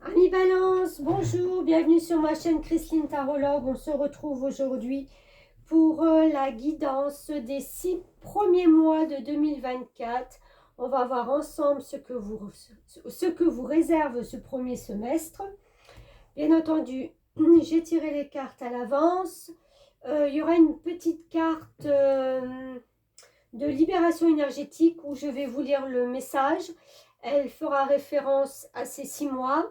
Amis Balance, bonjour, bienvenue sur ma chaîne Christine Tarologue. On se retrouve aujourd'hui pour la guidance des 6 premiers mois de 2024. On va voir ensemble ce que vous réserve ce premier semestre. Bien entendu, j'ai tiré les cartes à l'avance. Il y aura une petite carte de libération énergétique où je vais vous lire le message. Elle fera référence à ces 6 mois.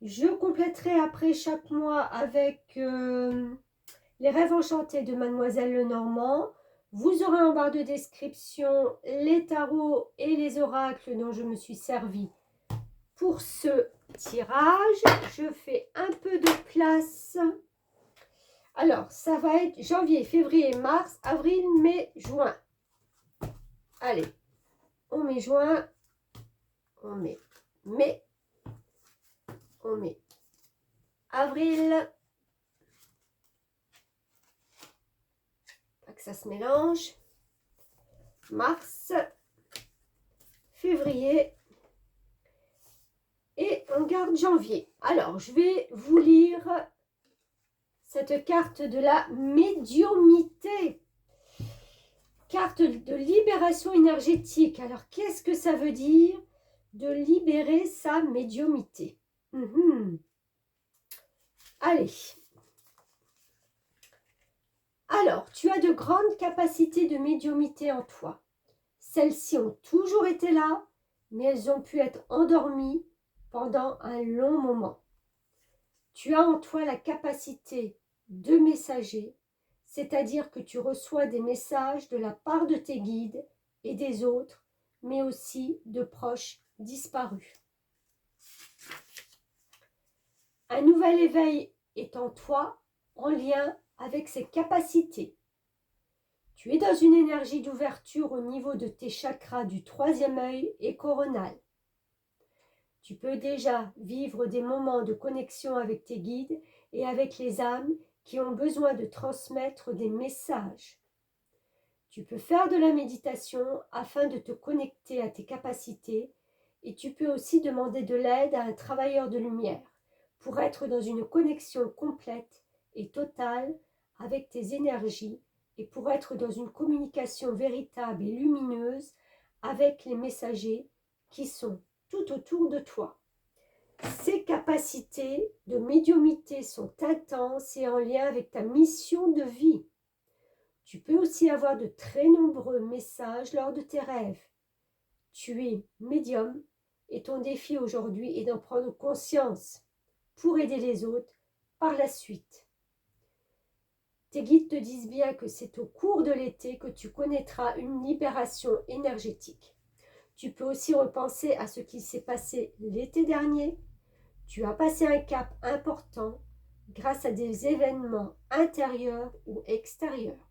Je compléterai après chaque mois avec les rêves enchantés de Mademoiselle Lenormand. Vous aurez en barre de description les tarots et les oracles dont je me suis servi pour ce tirage. Je fais un peu de place. Alors, ça va être janvier, février, mars, avril, mai, juin. Allez, on met juin, on met mai, on met avril. Pas que ça se mélange. Mars, février et on garde janvier. Alors, je vais vous lire cette carte de la médiumnité. Carte de libération énergétique. Alors, qu'est-ce que ça veut dire de libérer sa médiumité? Allez. Alors, tu as de grandes capacités de médiumité en toi. Celles-ci ont toujours été là, mais elles ont pu être endormies pendant un long moment. Tu as en toi la capacité de messager, c'est-à-dire que tu reçois des messages de la part de tes guides et des autres, mais aussi de proches disparus. Un nouvel éveil est en toi en lien avec ces capacités. Tu es dans une énergie d'ouverture au niveau de tes chakras du troisième œil et coronal. Tu peux déjà vivre des moments de connexion avec tes guides et avec les âmes qui ont besoin de transmettre des messages. Tu peux faire de la méditation afin de te connecter à tes capacités et tu peux aussi demander de l'aide à un travailleur de lumière pour être dans une connexion complète et totale avec tes énergies et pour être dans une communication véritable et lumineuse avec les messagers qui sont tout autour de toi. Ces capacités de médiumnité sont intenses et en lien avec ta mission de vie. Tu peux aussi avoir de très nombreux messages lors de tes rêves. Tu es médium et ton défi aujourd'hui est d'en prendre conscience pour aider les autres par la suite. Tes guides te disent bien que c'est au cours de l'été que tu connaîtras une libération énergétique. Tu peux aussi repenser à ce qui s'est passé l'été dernier. Tu as passé un cap important grâce à des événements intérieurs ou extérieurs.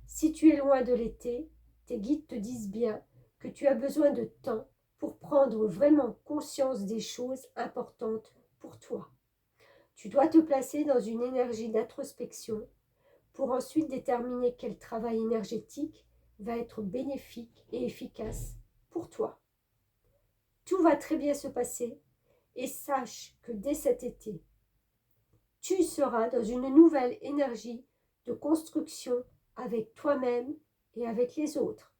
Si tu es loin de l'été, tes guides te disent bien que tu as besoin de temps pour prendre vraiment conscience des choses importantes pour toi. Tu dois te placer dans une énergie d'introspection pour ensuite déterminer quel travail énergétique va être bénéfique et efficace pour toi. Tout va très bien se passer et sache que dès cet été, tu seras dans une nouvelle énergie de construction avec toi-même et avec les autres.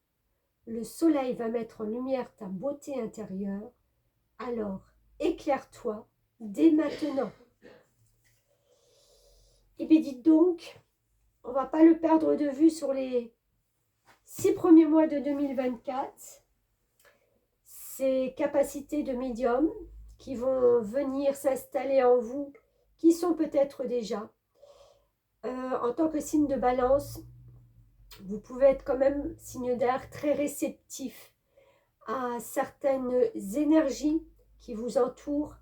Le soleil va mettre en lumière ta beauté intérieure, alors éclaire-toi dès maintenant. Et bien dites donc, on ne va pas le perdre de vue sur les 6 premiers mois de 2024. Ces capacités de médium qui vont venir s'installer en vous, qui sont peut-être déjà. En tant que signe de balance, vous pouvez être quand même signe d'air très réceptif à certaines énergies qui vous entourent.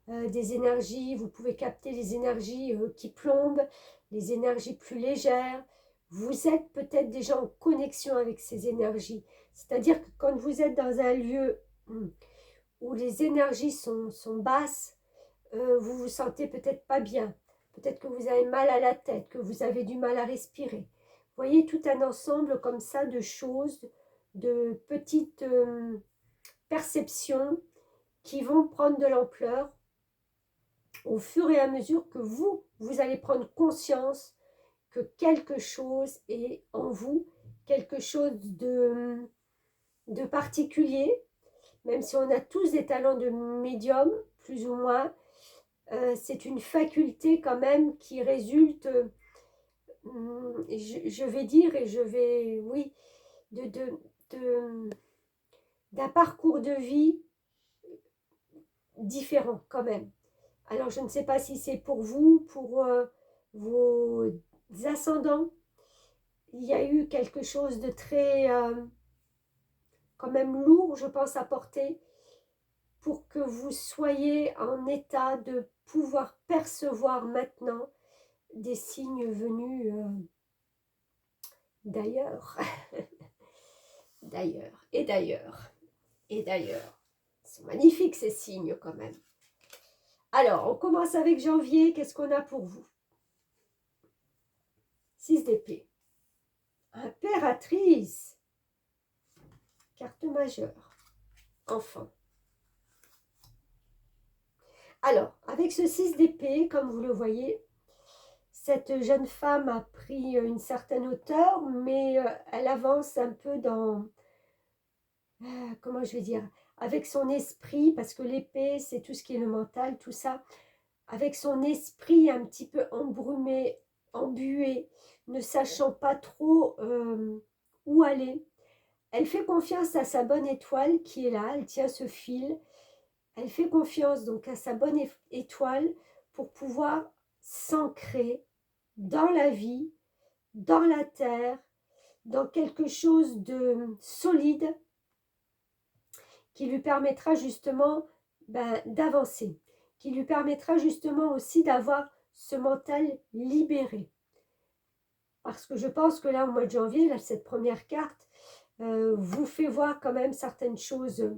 Des énergies, vous pouvez capter les énergies qui plombent, les énergies plus légères. Vous êtes peut-être déjà en connexion avec ces énergies. C'est-à-dire que quand vous êtes dans un lieu où les énergies sont basses, vous vous sentez peut-être pas bien. Peut-être que vous avez mal à la tête, que vous avez du mal à respirer. Vous voyez tout un ensemble comme ça de choses, de petites perceptions qui vont prendre de l'ampleur au fur et à mesure que vous allez prendre conscience que quelque chose est en vous, quelque chose de particulier, même si on a tous des talents de médium, plus ou moins, c'est une faculté quand même qui résulte, je vais dire, et je vais, oui, d'un parcours de vie différent quand même. Alors je ne sais pas si c'est pour vous, pour vos ascendants, il y a eu quelque chose de très, quand même lourd, je pense, à porter, pour que vous soyez en état de pouvoir percevoir maintenant des signes venus d'ailleurs, d'ailleurs, et d'ailleurs, et d'ailleurs. Ils sont magnifiques ces signes quand même. Alors, on commence avec janvier. Qu'est-ce qu'on a pour vous? 6 d'épée. Impératrice. Carte majeure. Enfant. Alors, avec ce 6 d'épée, comme vous le voyez, cette jeune femme a pris une certaine hauteur, mais elle avance un peu dans, comment je vais dire, avec son esprit, parce que l'épée, c'est tout ce qui est le mental, tout ça, avec son esprit un petit peu embrumé, embué, ne sachant pas trop où aller. Elle fait confiance à sa bonne étoile qui est là, elle tient ce fil. Elle fait confiance donc à sa bonne étoile pour pouvoir s'ancrer dans la vie, dans la terre, dans quelque chose de solide qui lui permettra justement d'avancer, qui lui permettra justement aussi d'avoir ce mental libéré. Parce que je pense que là, au mois de janvier, là, cette première carte vous fait voir quand même certaines choses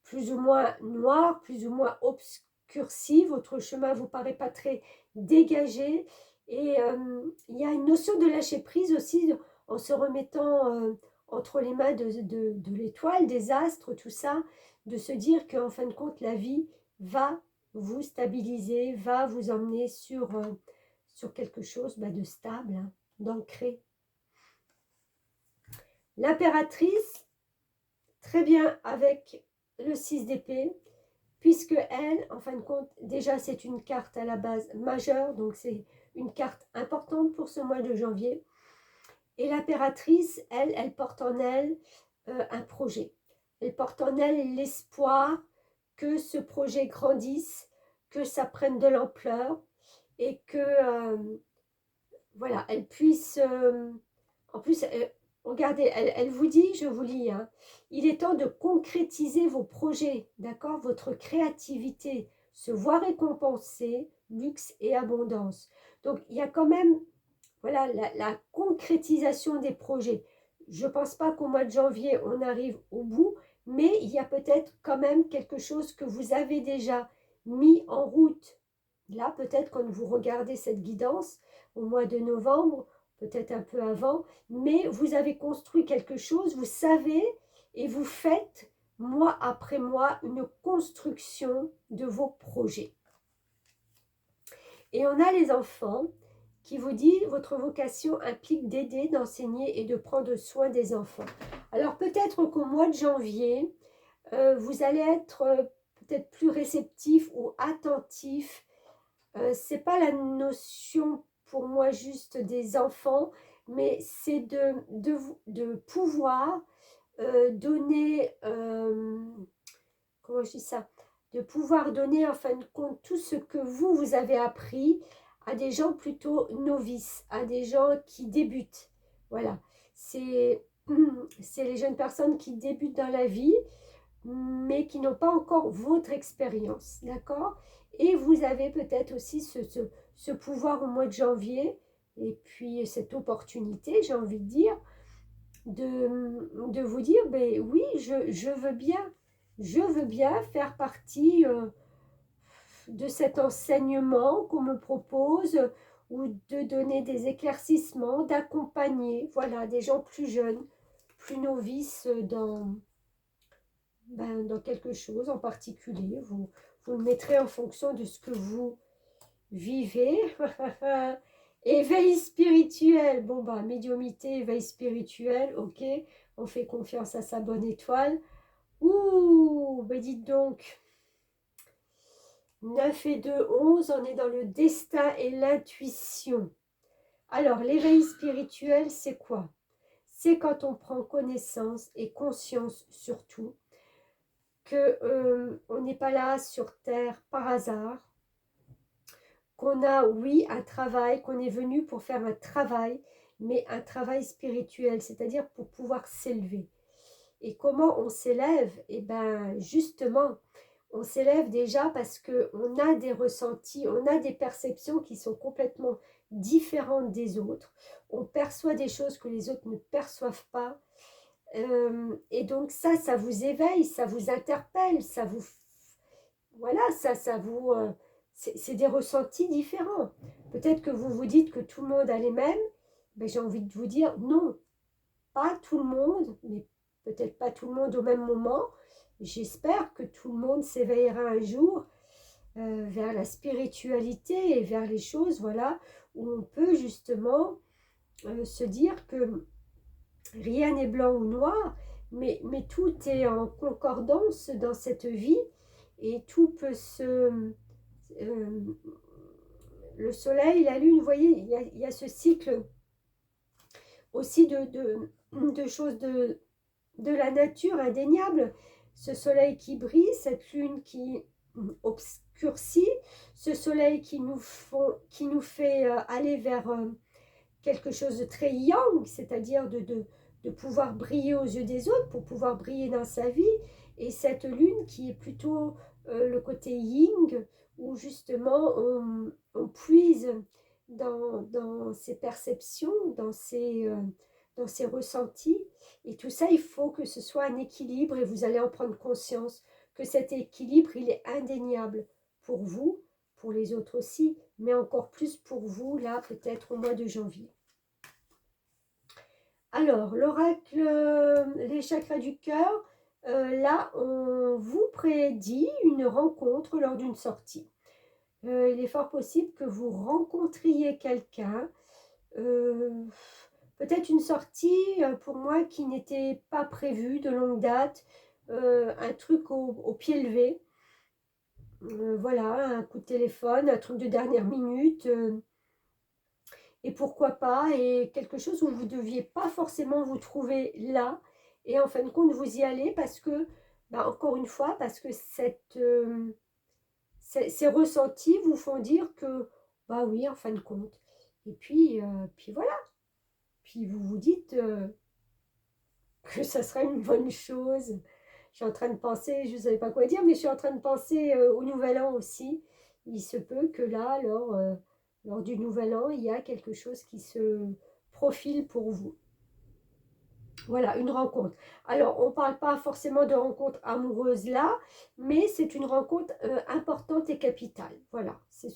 plus ou moins noires, plus ou moins obscurcies. Votre chemin ne vous paraît pas très dégagé. Et il y a une notion de lâcher prise aussi, en se remettant entre les mains de l'étoile, des astres, tout ça, de se dire qu'en fin de compte, la vie va vous stabiliser, va vous emmener sur quelque chose de stable, hein, d'ancré. L'impératrice, très bien avec le 6 d'épée, puisque elle, en fin de compte, déjà c'est une carte à la base majeure, donc c'est une carte importante pour ce mois de janvier. Et l'impératrice, elle porte en elle un projet. Elle porte en elle l'espoir que ce projet grandisse, que ça prenne de l'ampleur et que, voilà, elle puisse... en plus, regardez, elle vous dit, je vous lis, hein, il est temps de concrétiser vos projets, d'accord? Votre créativité se voit récompensée, luxe et abondance. Donc, il y a quand même, voilà, la concrétisation des projets. Je ne pense pas qu'au mois de janvier, on arrive au bout, mais il y a peut-être quand même quelque chose que vous avez déjà mis en route. Là, peut-être quand vous regardez cette guidance au mois de novembre, peut-être un peu avant, mais vous avez construit quelque chose, vous savez, et vous faites, mois après mois, une construction de vos projets. Et on a les enfants qui vous dit votre vocation implique d'aider, d'enseigner et de prendre soin des enfants. Alors peut-être qu'au mois de janvier, vous allez être peut-être plus réceptif ou attentif. C'est pas la notion pour moi juste des enfants, mais c'est de pouvoir donner, comment je dis ça, de pouvoir donner en fin de compte tout ce que vous avez appris à des gens plutôt novices, à des gens qui débutent. Voilà, c'est les jeunes personnes qui débutent dans la vie, mais qui n'ont pas encore votre expérience, d'accord? Et vous avez peut-être aussi ce pouvoir au mois de janvier, et puis cette opportunité, j'ai envie de dire, de vous dire, ben oui, je veux bien faire partie de cet enseignement qu'on me propose, ou de donner des éclaircissements, d'accompagner, voilà, des gens plus jeunes, plus novices dans quelque chose en particulier. Vous le mettrez en fonction de ce que vous vivez. Éveil spirituel. Bon, médiumité, éveil spirituel, ok. On fait confiance à sa bonne étoile. Ouh, dites donc. 9 et 2, 11, on est dans le destin et l'intuition. Alors, l'éveil spirituel, c'est quoi? C'est quand on prend connaissance et conscience surtout que on n'est pas là sur Terre par hasard, qu'on a, oui, un travail, qu'on est venu pour faire un travail, mais un travail spirituel, c'est-à-dire pour pouvoir s'élever. Et comment on s'élève? Eh bien, justement, on s'élève déjà parce qu'on a des ressentis, on a des perceptions qui sont complètement différentes des autres. On perçoit des choses que les autres ne perçoivent pas. Et donc ça vous éveille, ça vous interpelle, ça vous... Voilà, ça vous... c'est des ressentis différents. Peut-être que vous vous dites que tout le monde a les mêmes. Ben, j'ai envie de vous dire non, pas tout le monde, mais peut-être pas tout le monde au même moment. J'espère que tout le monde s'éveillera un jour vers la spiritualité et vers les choses, voilà, où on peut justement se dire que rien n'est blanc ou noir, mais tout est en concordance dans cette vie et tout peut se... le soleil, la lune, vous voyez, il y a ce cycle aussi de choses de la nature indéniable. Ce soleil qui brille, cette lune qui obscurcit, ce soleil qui nous fait aller vers quelque chose de très yang, c'est-à-dire de pouvoir briller aux yeux des autres, pour pouvoir briller dans sa vie, et cette lune qui est plutôt le côté yin, où justement on puise dans ses perceptions, dans ses ressentis, et tout ça, il faut que ce soit un équilibre, et vous allez en prendre conscience que cet équilibre, il est indéniable pour vous, pour les autres aussi, mais encore plus pour vous, là, peut-être au mois de janvier. Alors, l'oracle, les chakras du cœur, là, on vous prédit une rencontre lors d'une sortie. Il est fort possible que vous rencontriez quelqu'un, peut-être une sortie pour moi qui n'était pas prévue de longue date, un truc au pied levé, voilà, un coup de téléphone, un truc de dernière minute, et pourquoi pas, et quelque chose où vous ne deviez pas forcément vous trouver là, et en fin de compte vous y allez parce que, encore une fois, parce que ces ressentis vous font dire que, oui, en fin de compte, et puis voilà, puis vous vous dites que ça sera une bonne chose. Je suis en train de penser, je ne savais pas quoi dire, mais je suis en train de penser au Nouvel An aussi. Il se peut que là, lors du Nouvel An, il y a quelque chose qui se profile pour vous. Voilà, une rencontre. Alors, on ne parle pas forcément de rencontre amoureuse là, mais c'est une rencontre importante et capitale. Voilà, c'est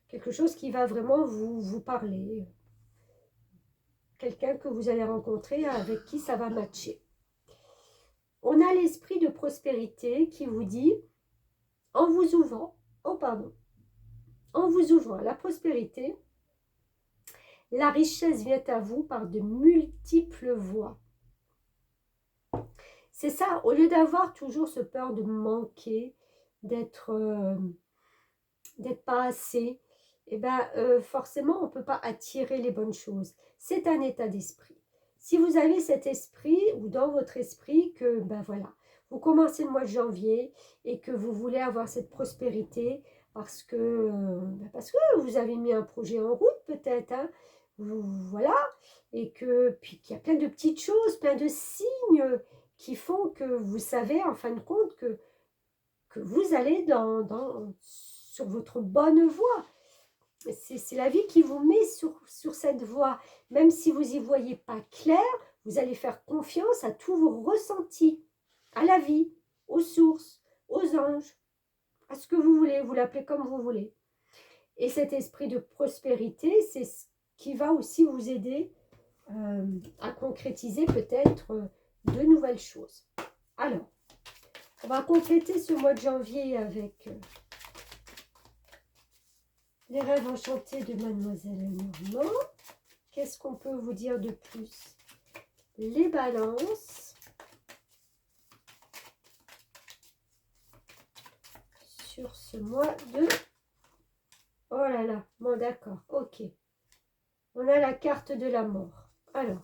quelque chose qui va vraiment vous parler. Quelqu'un que vous allez rencontrer avec qui ça va matcher. On a l'esprit de prospérité qui vous dit, en vous ouvrant à la prospérité, la richesse vient à vous par de multiples voies. C'est ça, au lieu d'avoir toujours ce peur de manquer, d'être pas assez, forcément on ne peut pas attirer les bonnes choses. C'est un état d'esprit. Si vous avez cet esprit, ou dans votre esprit, que voilà, vous commencez le mois de janvier et que vous voulez avoir cette prospérité parce que vous avez mis un projet en route peut-être, hein, voilà, et puis qu'il y a plein de petites choses, plein de signes qui font que vous savez en fin de compte que vous allez sur votre bonne voie. C'est la vie qui vous met sur cette voie. Même si vous n'y voyez pas clair, vous allez faire confiance à tous vos ressentis, à la vie, aux sources, aux anges, à ce que vous voulez, vous l'appelez comme vous voulez. Et cet esprit de prospérité, c'est ce qui va aussi vous aider à concrétiser peut-être de nouvelles choses. Alors, on va compléter ce mois de janvier avec les rêves enchantés de Mademoiselle Normand. Qu'est-ce qu'on peut vous dire de plus? Les balances. Sur ce mois de... Oh là là, bon d'accord, ok. On a la carte de la mort. Alors,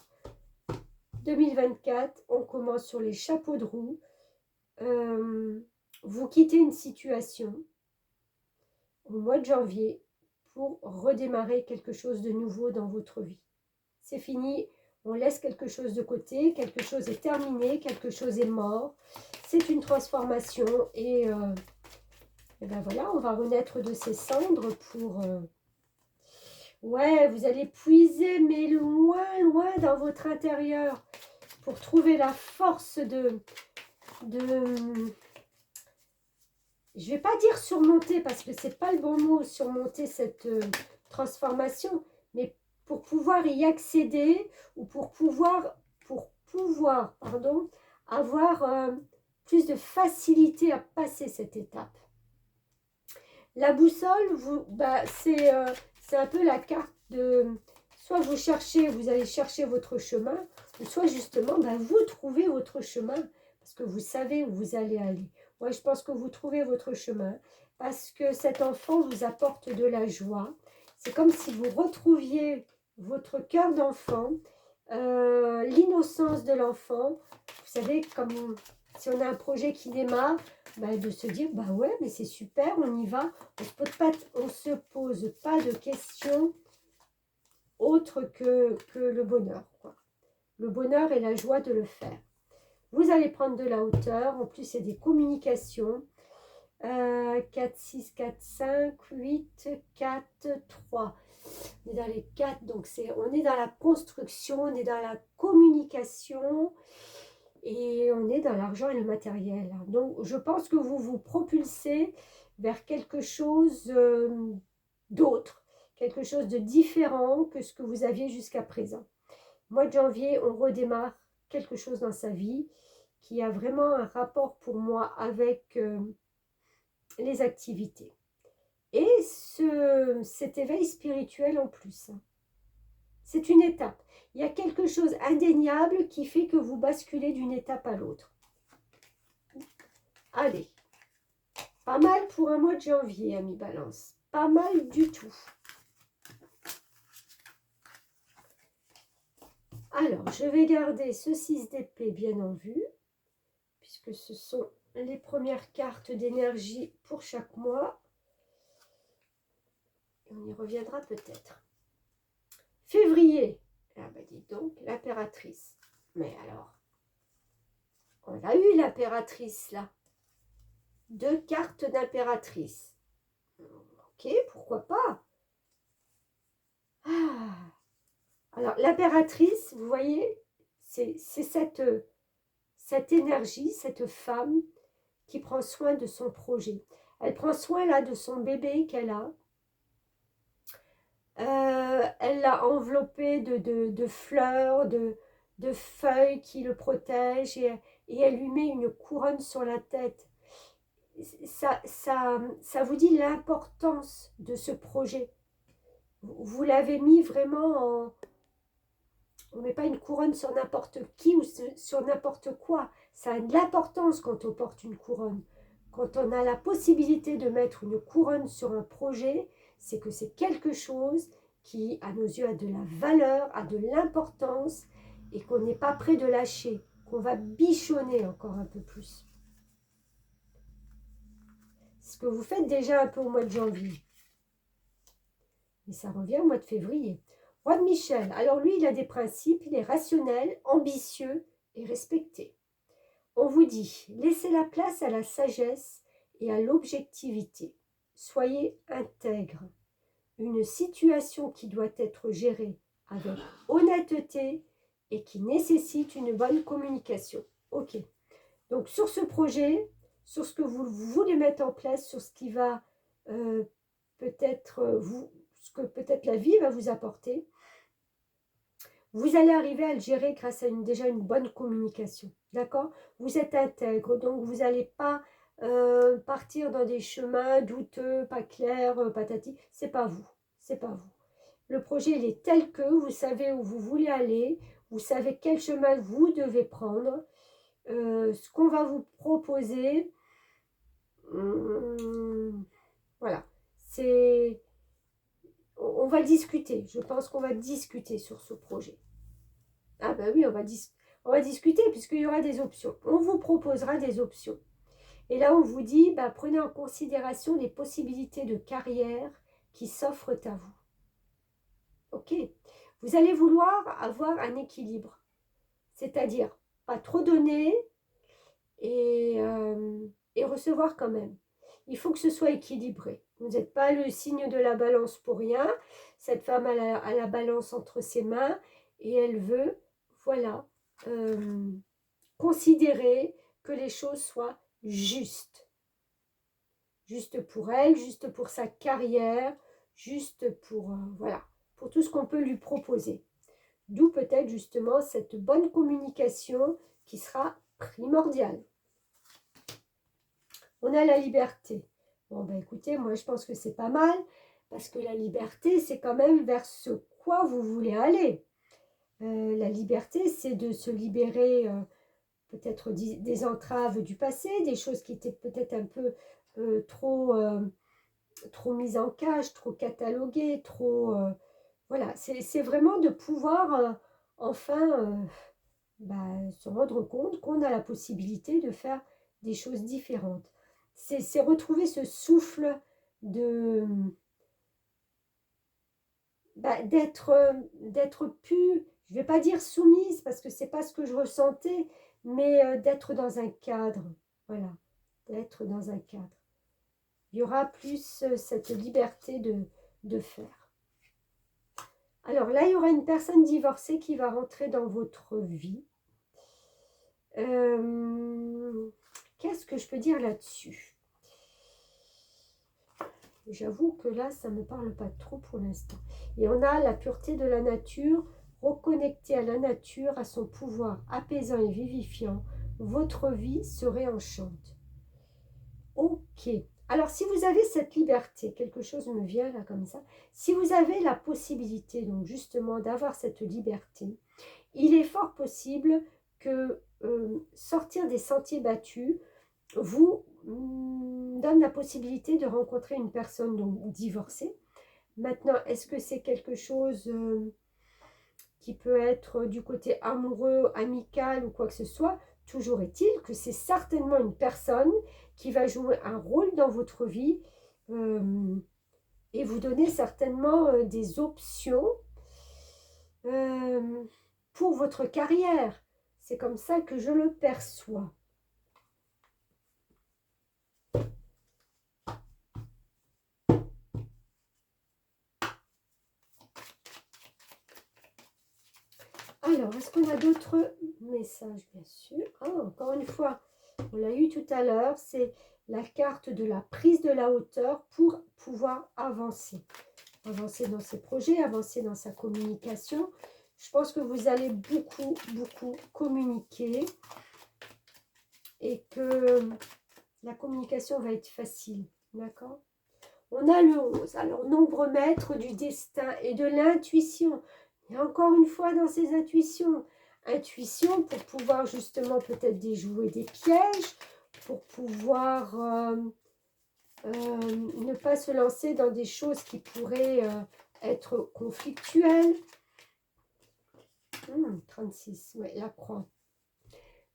2024, on commence sur les chapeaux de roue. Vous quittez une situation au mois de janvier pour redémarrer quelque chose de nouveau dans votre vie. C'est fini, on laisse quelque chose de côté, quelque chose est terminé, quelque chose est mort. C'est une transformation et ben voilà, on va renaître de ces cendres pour... ouais, vous allez puiser, mais loin, loin dans votre intérieur pour trouver la force de je ne vais pas dire surmonter, parce que ce n'est pas le bon mot, surmonter cette transformation, mais pour pouvoir y accéder ou pour pouvoir avoir plus de facilité à passer cette étape. La boussole, c'est un peu la carte de... Soit vous allez chercher votre chemin, ou soit justement, vous trouvez votre chemin, parce que vous savez où vous allez aller. Moi, je pense que vous trouvez votre chemin, parce que cet enfant vous apporte de la joie. C'est comme si vous retrouviez votre cœur d'enfant, l'innocence de l'enfant. Vous savez, comme si on a un projet qui démarre, de se dire, ouais, mais c'est super, on y va. On ne se pose pas de questions autres que le bonheur, quoi. Le bonheur et la joie de le faire. Vous allez prendre de la hauteur. En plus, c'est des communications. 4, 6, 4, 5, 8, 4, 3. On est dans les 4. Donc, on est dans la construction, on est dans la communication et on est dans l'argent et le matériel. Donc, je pense que vous vous propulsez vers quelque chose d'autre, quelque chose de différent que ce que vous aviez jusqu'à présent. Mois de janvier, on redémarre quelque chose dans sa vie qui a vraiment un rapport pour moi avec les activités. Et cet éveil spirituel en plus. C'est une étape. Il y a quelque chose d'indéniable qui fait que vous basculez d'une étape à l'autre. Allez. Pas mal pour un mois de janvier, amis Balance. Pas mal du tout. Alors, je vais garder ce 6 d'épée bien en vue, puisque ce sont les premières cartes d'énergie pour chaque mois. Et on y reviendra peut-être. Février. Ah bah dites donc, l'impératrice. Mais alors, on a eu l'impératrice là. 2 cartes d'impératrice. Ok, pourquoi pas. Ah. Alors, l'impératrice, vous voyez, c'est cette énergie, cette femme qui prend soin de son projet. Elle prend soin là de son bébé qu'elle a. Elle l'a enveloppé de fleurs, de feuilles qui le protègent et elle lui met une couronne sur la tête. Ça vous dit l'importance de ce projet. Vous l'avez mis vraiment en... On ne met pas une couronne sur n'importe qui ou sur n'importe quoi. Ça a de l'importance quand on porte une couronne. Quand on a la possibilité de mettre une couronne sur un projet, c'est que c'est quelque chose qui, à nos yeux, a de la valeur, a de l'importance et qu'on n'est pas prêt de lâcher, qu'on va bichonner encore un peu plus. C'est ce que vous faites déjà un peu au mois de janvier. Et ça revient au mois de février. Roi de Michel, alors lui, il a des principes, il est rationnel, ambitieux et respecté. On vous dit, laissez la place à la sagesse et à l'objectivité. Soyez intègre. Une situation qui doit être gérée avec honnêteté et qui nécessite une bonne communication. Ok. Donc sur ce projet, sur ce que vous voulez mettre en place, sur ce qui va ce que peut-être la vie va vous apporter, Vous allez arriver à le gérer grâce à déjà une bonne communication. D'accord? Vous êtes intègre, donc vous n'allez pas partir dans des chemins douteux, pas clairs, patati. C'est pas vous. C'est pas vous. Le projet, il est tel que vous savez où vous voulez aller, vous savez quel chemin vous devez prendre. Ce qu'on va vous proposer, voilà, c'est... On va discuter. Je pense qu'on va discuter sur ce projet. Ah ben oui, on va discuter puisqu'il y aura des options. On vous proposera des options. Et là, on vous dit, bah, prenez en considération les possibilités de carrière qui s'offrent à vous. Ok? Vous allez vouloir avoir un équilibre. C'est-à-dire, pas trop donner et recevoir quand même. Il faut que ce soit équilibré. Vous n'êtes pas le signe de la balance pour rien. Cette femme a la balance entre ses mains et elle veut, voilà, considérer que les choses soient justes. Juste pour elle, juste pour sa carrière, juste pour, voilà, pour tout ce qu'on peut lui proposer. D'où peut-être justement cette bonne communication qui sera primordiale. On a la liberté. Bon, ben écoutez, moi je pense que c'est pas mal, parce que la liberté, c'est quand même vers ce quoi vous voulez aller. La liberté, c'est de se libérer peut-être des entraves du passé, des choses qui étaient peut-être un peu trop mises en cage, trop cataloguées, trop... voilà, c'est vraiment de pouvoir enfin se rendre compte qu'on a la possibilité de faire des choses différentes. C'est retrouver ce souffle de d'être plus, je ne vais pas dire soumise parce que c'est pas ce que je ressentais, mais d'être dans un cadre, voilà, d'être dans un cadre. Il y aura plus cette liberté de faire. Alors là, il y aura une personne divorcée qui va rentrer dans votre vie. Qu'est-ce que je peux dire là-dessus? J'avoue que là, ça ne me parle pas trop pour l'instant. Et on a la pureté de la nature, reconnecter à la nature, à son pouvoir apaisant et vivifiant. Votre vie se réenchante. Ok. Alors, si vous avez cette liberté, quelque chose me vient là comme ça, si vous avez la possibilité, donc justement, d'avoir cette liberté, il est fort possible que sortir des sentiers battus vous donne la possibilité de rencontrer une personne donc divorcée. Maintenant, est-ce que c'est quelque chose qui peut être du côté amoureux, amical ou quoi que ce soit? Toujours est-il que c'est certainement une personne qui va jouer un rôle dans votre vie et vous donner certainement des options pour votre carrière. C'est comme ça que je le perçois. Alors, est-ce qu'on a d'autres messages? Bien sûr. Ah, encore une fois, on l'a eu tout à l'heure, c'est la carte de la prise de la hauteur pour pouvoir avancer. Avancer dans ses projets, avancer dans sa communication. Je pense que vous allez beaucoup, beaucoup communiquer et que la communication va être facile. D'accord? On a le 11. Alors, nombre maître du destin et de l'intuition. Et encore une fois, dans ces intuitions. Intuition pour pouvoir justement peut-être déjouer des pièges, pour pouvoir ne pas se lancer dans des choses qui pourraient être conflictuelles. 36, ouais, la croix.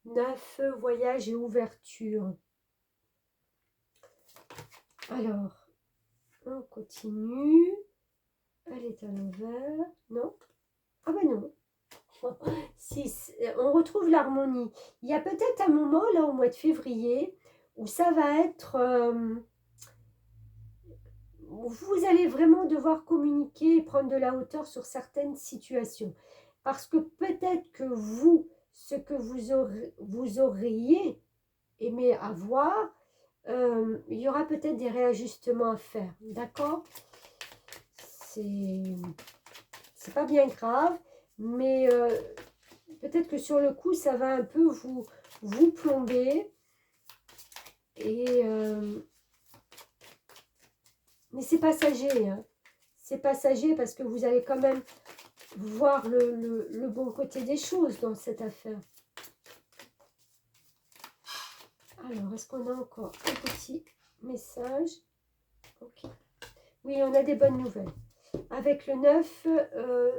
9, voyage et ouverture. Alors, on continue. Elle est à l'envers. Non. Ah ben non. 6. On retrouve l'harmonie. Il y a peut-être un moment, là, au mois de février, où ça va être... vous allez vraiment devoir communiquer et prendre de la hauteur sur certaines situations. Parce que peut-être que vous, ce que vous auriez aimé avoir, il y aura peut-être des réajustements à faire. D'accord? C'est pas bien grave, mais peut-être que sur le coup, ça va un peu vous plomber. Et, mais c'est passager, hein. C'est passager parce que vous allez quand même voir le bon côté des choses dans cette affaire. Alors, est-ce qu'on a encore un petit message? Ok. Oui, on a des bonnes nouvelles. Avec le 9,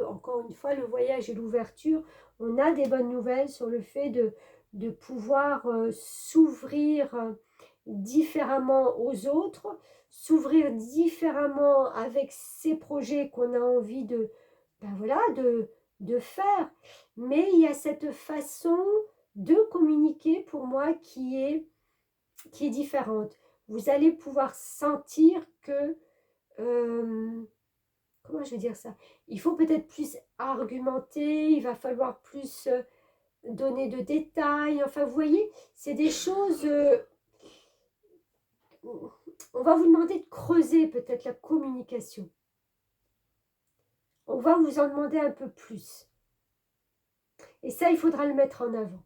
encore une fois, le voyage et l'ouverture, on a des bonnes nouvelles sur le fait de pouvoir s'ouvrir différemment aux autres, s'ouvrir différemment avec ces projets qu'on a envie ben voilà, de faire. Mais il y a cette façon de communiquer pour moi qui est différente. Vous allez pouvoir sentir que comment je vais dire ça? Il faut peut-être plus argumenter, il va falloir plus donner de détails. Enfin, vous voyez, c'est des choses... on va vous demander de creuser peut-être la communication. On va vous en demander un peu plus. Et ça, il faudra le mettre en avant.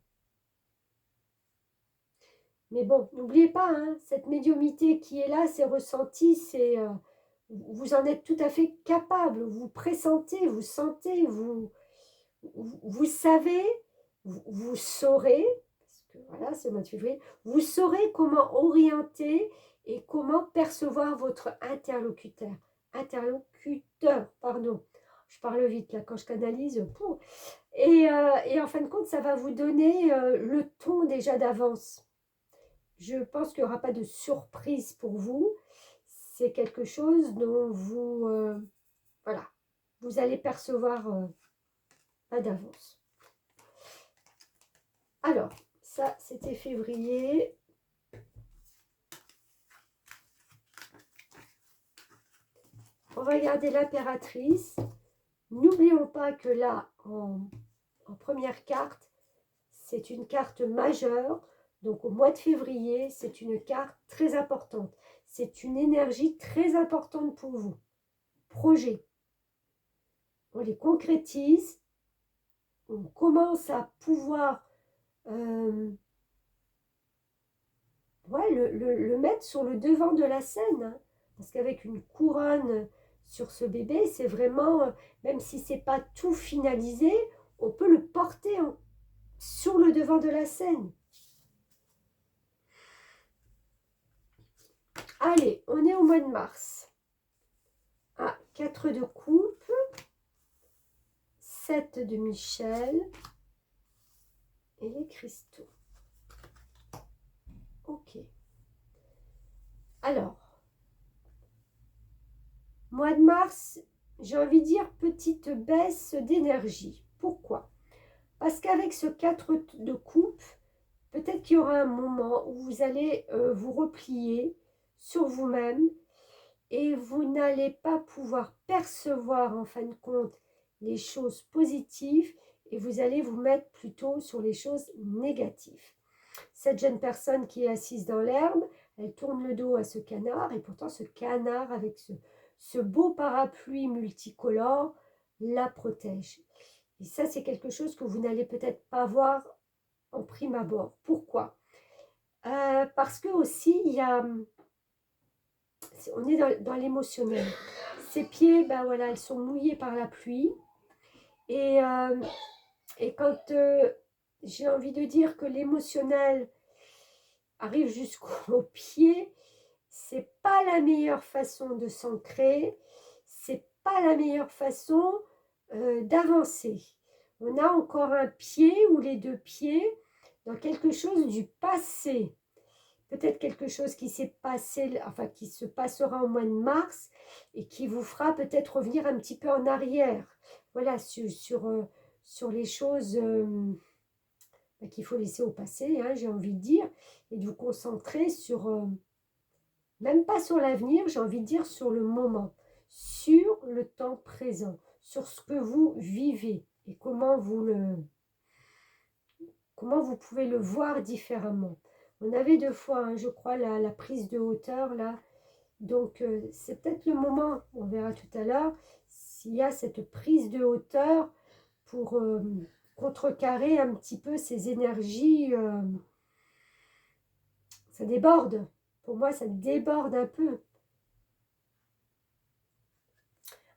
Mais bon, n'oubliez pas, hein, cette médiumnité qui est là, c'est ressenti, c'est... vous en êtes tout à fait capable, vous pressentez, vous sentez, vous savez, vous saurez, parce que voilà, c'est le mois de février, vous saurez comment orienter et comment percevoir votre interlocuteur. Pardon. Je parle vite là quand je canalise. Et en fin de compte, ça va vous donner le ton déjà d'avance. Je pense qu'il n'y aura pas de surprise pour vous. C'est quelque chose dont vous, voilà, vous allez percevoir pas d'avance. Alors, ça, c'était février. On va regarder l'impératrice. N'oublions pas que là, en première carte, c'est une carte majeure. Donc, au mois de février, c'est une carte très importante. C'est une énergie très importante pour vous. Projet. On les concrétise. On commence à pouvoir ouais, le mettre sur le devant de la scène. Hein, parce qu'avec une couronne sur ce bébé, c'est vraiment, même si c'est pas tout finalisé, on peut le porter sur le devant de la scène. Allez, on est au mois de mars. Ah, 4 de coupe, 7 de Michel et les cristaux. Ok. Alors, mois de mars, j'ai envie de dire petite baisse d'énergie. Pourquoi? Parce qu'avec ce 4 de coupe, peut-être qu'il y aura un moment où vous allez vous replier sur vous-même et vous n'allez pas pouvoir percevoir en fin de compte les choses positives et vous allez vous mettre plutôt sur les choses négatives. Cette jeune personne qui est assise dans l'herbe, elle tourne le dos à ce canard et pourtant ce canard avec ce beau parapluie multicolore la protège. Et ça, c'est quelque chose que vous n'allez peut-être pas voir en prime abord. Pourquoi? Parce que aussi, il y a, on est dans l'émotionnel. Ses pieds, ben voilà, elles sont mouillées par la pluie. Et quand j'ai envie de dire que l'émotionnel arrive jusqu'au pied, c'est pas la meilleure façon de s'ancrer, c'est pas la meilleure façon d'avancer. On a encore un pied ou les deux pieds dans quelque chose du passé. Peut-être quelque chose qui s'est passé, enfin qui se passera au mois de mars et qui vous fera peut-être revenir un petit peu en arrière. Voilà, sur les choses qu'il faut laisser au passé, hein, j'ai envie de dire, et de vous concentrer sur, même pas sur l'avenir, j'ai envie de dire sur le moment, sur le temps présent, sur ce que vous vivez et comment vous pouvez le voir différemment. On avait 2 fois, hein, je crois, la prise de hauteur, là. Donc, c'est peut-être le moment, on verra tout à l'heure, s'il y a cette prise de hauteur pour contrecarrer un petit peu ces énergies. Ça déborde. Pour moi, ça déborde un peu.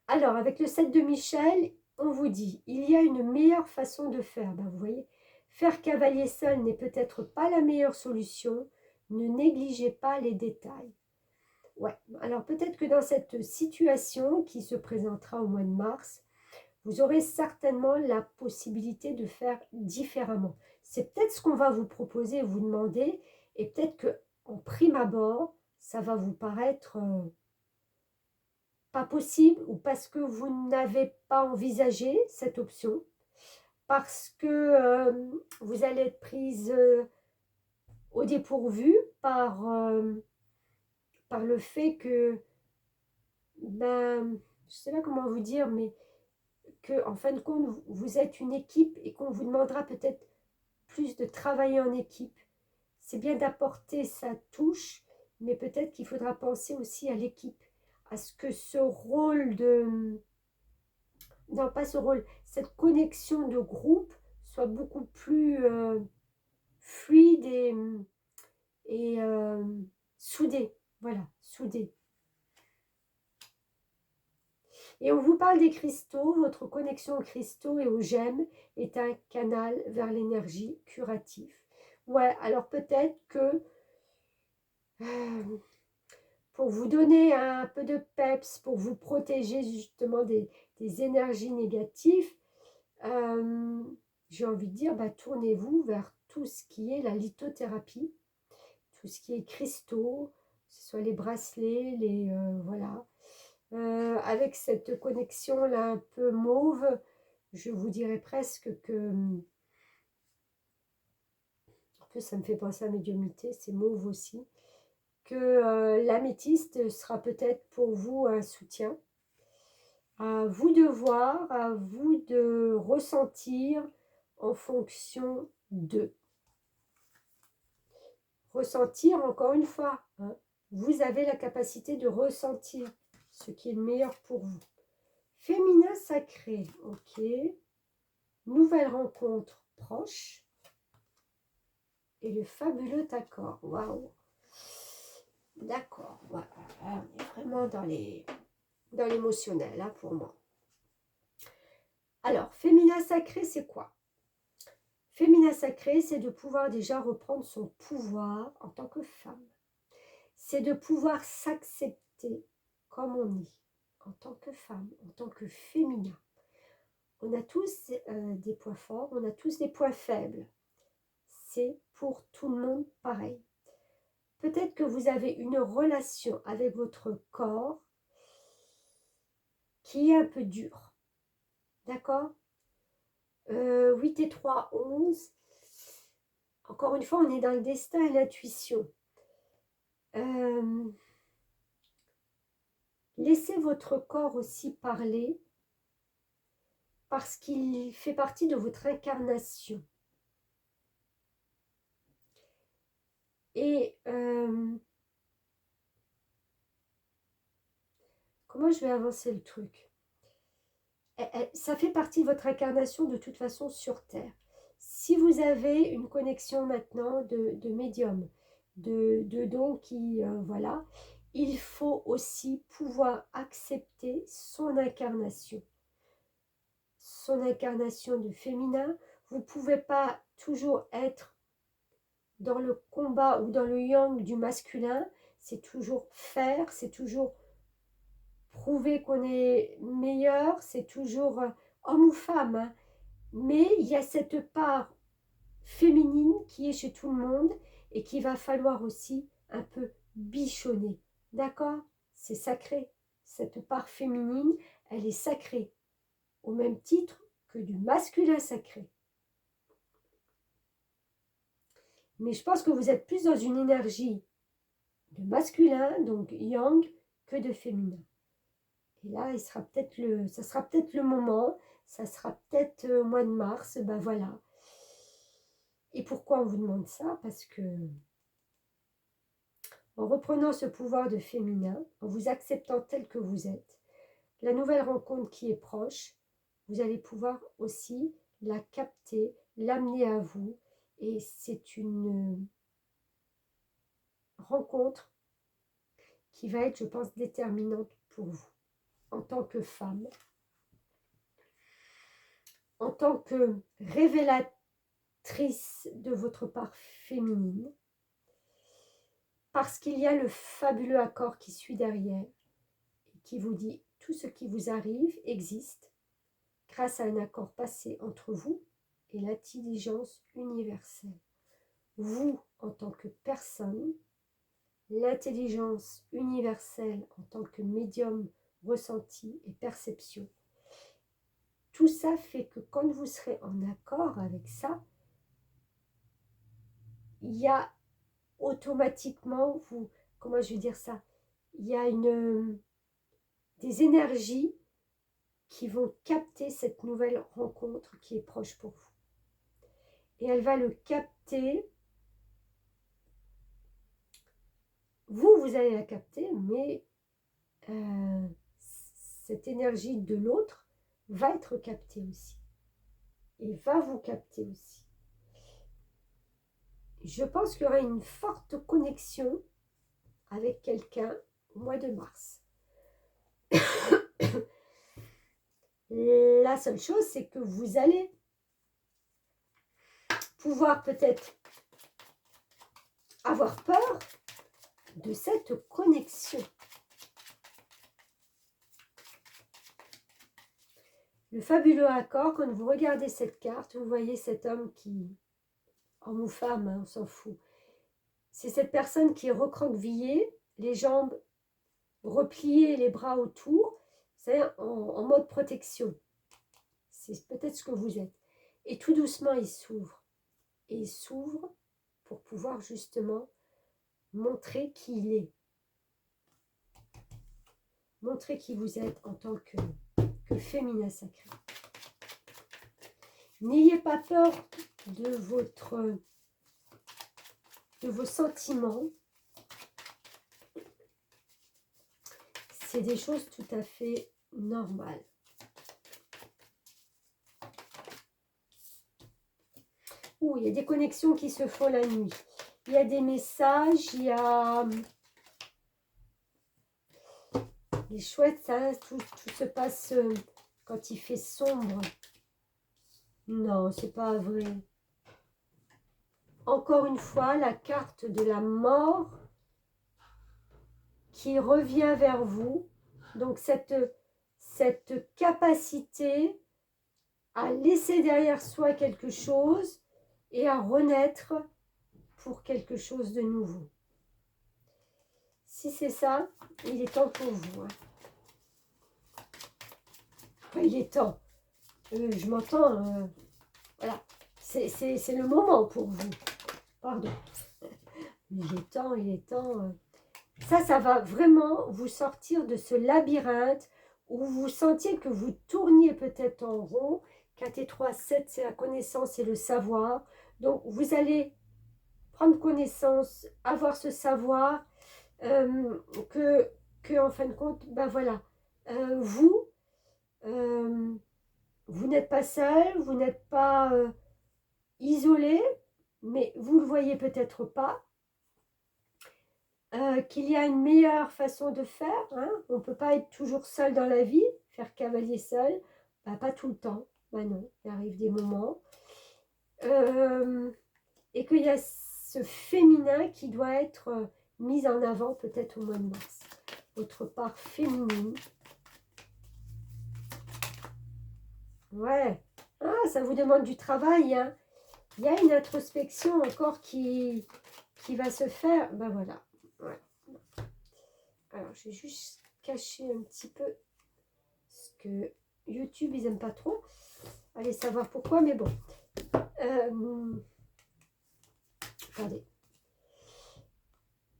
Alors, avec le 7 de Michel, on vous dit, il y a une meilleure façon de faire. Ben, vous voyez, faire cavalier seul n'est peut-être pas la meilleure solution. Ne négligez pas les détails. Ouais, alors peut-être que dans cette situation qui se présentera au mois de mars, vous aurez certainement la possibilité de faire différemment. C'est peut-être ce qu'on va vous proposer, vous demander, et peut-être qu'en prime abord, ça va vous paraître pas possible, ou parce que vous n'avez pas envisagé cette option, parce que vous allez être prise au dépourvu par le fait que, ben, je ne sais pas comment vous dire, mais que en fin de compte, vous êtes une équipe et qu'on vous demandera peut-être plus de travailler en équipe. C'est bien d'apporter sa touche, mais peut-être qu'il faudra penser aussi à l'équipe, à ce que ce rôle de... Non, pas ce rôle, cette connexion de groupe soit beaucoup plus fluide et soudée. Voilà, soudée. Et on vous parle des cristaux. Votre connexion aux cristaux et aux gemmes est un canal vers l'énergie curative. Ouais, alors peut-être que pour vous donner un peu de peps, pour vous protéger justement des énergies négatives, j'ai envie de dire, bah, tournez-vous vers tout ce qui est la lithothérapie, tout ce qui est cristaux, que ce soit les bracelets, voilà. Avec cette connexion-là un peu mauve, je vous dirais presque que, en plus ça me fait penser à médiumnité, c'est mauve aussi, que l'améthyste sera peut-être pour vous un soutien. À vous de voir, à vous de ressentir en fonction de. Ressentir, encore une fois, hein, vous avez la capacité de ressentir ce qui est le meilleur pour vous. Féminin sacré, ok. Nouvelle rencontre proche. Et le fabuleux accord, waouh. D'accord, voilà. On est vraiment dans l'émotionnel, hein, pour moi. Alors, féminin sacré, c'est quoi? Féminin sacré, c'est de pouvoir déjà reprendre son pouvoir en tant que femme. C'est de pouvoir s'accepter comme on est, en tant que femme, en tant que féminin. On a tous des points forts, on a tous des points faibles. C'est pour tout le monde pareil. Peut-être que vous avez une relation avec votre corps qui est un peu dure. D'accord 8 et 3, 11. Encore une fois, on est dans le destin et l'intuition. Laissez votre corps aussi parler parce qu'il fait partie de votre incarnation. Et comment je vais avancer le truc? Ça fait partie de votre incarnation de toute façon sur Terre. Si vous avez une connexion maintenant de médium, de dons qui, voilà, il faut aussi pouvoir accepter son incarnation de féminin. Vous ne pouvez pas toujours être dans le combat ou dans le yang du masculin. C'est toujours faire, c'est toujours prouver qu'on est meilleur, c'est toujours homme ou femme, hein. Mais il y a cette part féminine qui est chez tout le monde et qu'il va falloir aussi un peu bichonner. D'accord? C'est sacré. Cette part féminine, elle est sacrée, au même titre que du masculin sacré. Mais je pense que vous êtes plus dans une énergie de masculin, donc yang, que de féminin. Et là, ça sera peut-être le moment, ça sera peut-être au mois de mars, ben voilà. Et pourquoi on vous demande ça? Parce que en reprenant ce pouvoir de féminin, en vous acceptant tel que vous êtes, la nouvelle rencontre qui est proche, vous allez pouvoir aussi la capter, l'amener à vous. Et c'est une rencontre qui va être, je pense, déterminante pour vous, en tant que femme, en tant que révélatrice de votre part féminine, parce qu'il y a le fabuleux accord qui suit derrière, qui vous dit tout ce qui vous arrive existe grâce à un accord passé entre vous et l'intelligence universelle. Vous, en tant que personne, l'intelligence universelle en tant que médium ressenti et perception. Tout ça fait que quand vous serez en accord avec ça, il y a automatiquement, comment je vais dire ça, il y a des énergies qui vont capter cette nouvelle rencontre qui est proche pour vous. Et elle va le capter. Vous allez la capter, mais cette énergie de l'autre va être captée aussi. Et va vous capter aussi. Je pense qu'il y aura une forte connexion avec quelqu'un au mois de mars. La seule chose, c'est que vous allez pouvoir peut-être avoir peur de cette connexion. Le fabuleux accord, quand vous regardez cette carte, vous voyez cet homme qui, homme ou femme, hein, on s'en fout, c'est cette personne qui est recroquevillée, les jambes repliées, les bras autour, c'est en mode protection. C'est peut-être ce que vous êtes. Et tout doucement, il s'ouvre. Et il s'ouvre pour pouvoir justement montrer qui il est. Montrer qui vous êtes en tant que féminin sacré. N'ayez pas peur de vos sentiments. C'est des choses tout à fait normales. Ouh, il y a des connexions qui se font la nuit. Il y a des messages, il y a... Il est chouette, ça, tout se passe quand il fait sombre. Non, c'est pas vrai. Encore une fois, la carte de la mort qui revient vers vous. Donc, cette capacité à laisser derrière soi quelque chose et à renaître pour quelque chose de nouveau. Si c'est ça, il est temps pour vous. Hein. Enfin, il est temps. Je m'entends. Voilà. C'est le moment pour vous. Pardon. Il est temps, il est temps. Ça va vraiment vous sortir de ce labyrinthe où vous sentiez que vous tourniez peut-être en rond. 4 et 3, 7, c'est la connaissance et le savoir. Donc, vous allez prendre connaissance, avoir ce savoir que en fin de compte, ben voilà, vous n'êtes pas seul, vous n'êtes pas isolé, mais vous ne le voyez peut-être pas. Qu'il y a une meilleure façon de faire. Hein. On ne peut pas être toujours seul dans la vie, faire cavalier seul. Bah, pas tout le temps. Bah non, il arrive des moments. Et qu'il y a ce féminin qui doit être mis en avant peut-être au mois de mars. Votre part féminine. Ouais. Ah, ça vous demande du travail. Hein. Il y a une introspection encore qui va se faire. Ben voilà. Ouais. Alors, je vais juste cacher un petit peu ce que YouTube, ils n'aiment pas trop. Allez savoir pourquoi, mais bon. Attendez.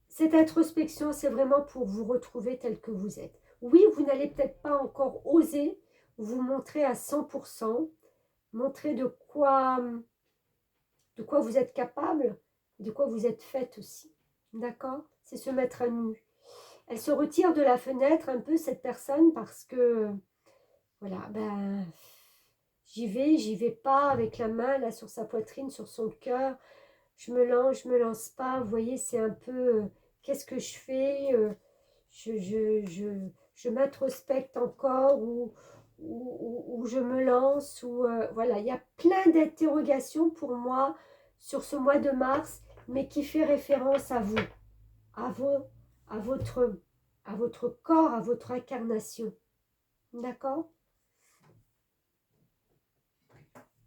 Cette introspection, c'est vraiment pour vous retrouver tel que vous êtes. Oui, vous n'allez peut-être pas encore oser vous montrer à 100%, montrer de quoi vous êtes capable, de quoi vous êtes faite aussi. D'accord? C'est se mettre à nu. Elle se retire de la fenêtre un peu, cette personne, parce que, voilà, ben, j'y vais pas avec la main là sur sa poitrine, sur son cœur. Je me lance pas. Vous voyez, c'est un peu, qu'est-ce que je fais je m'introspecte encore ou je me lance ou voilà, il y a plein d'interrogations pour moi sur ce mois de mars, mais qui fait référence à vous, à vos, à votre, à votre corps, à votre incarnation. D'accord?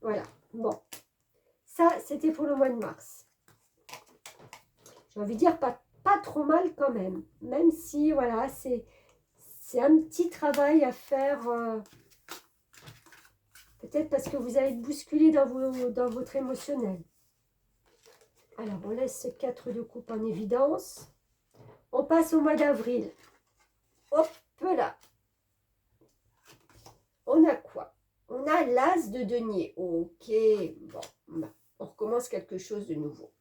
Voilà. Bon, ça c'était pour le mois de mars. J'ai envie de dire pas trop mal quand même, même si voilà, c'est un petit travail à faire. Peut-être parce que vous allez être bousculé dans votre émotionnel. Alors, on laisse ce 4 de coupe en évidence. On passe au mois d'avril. Hop là. On a quoi? On a l'as de denier. Ok, bon, on recommence quelque chose de nouveau.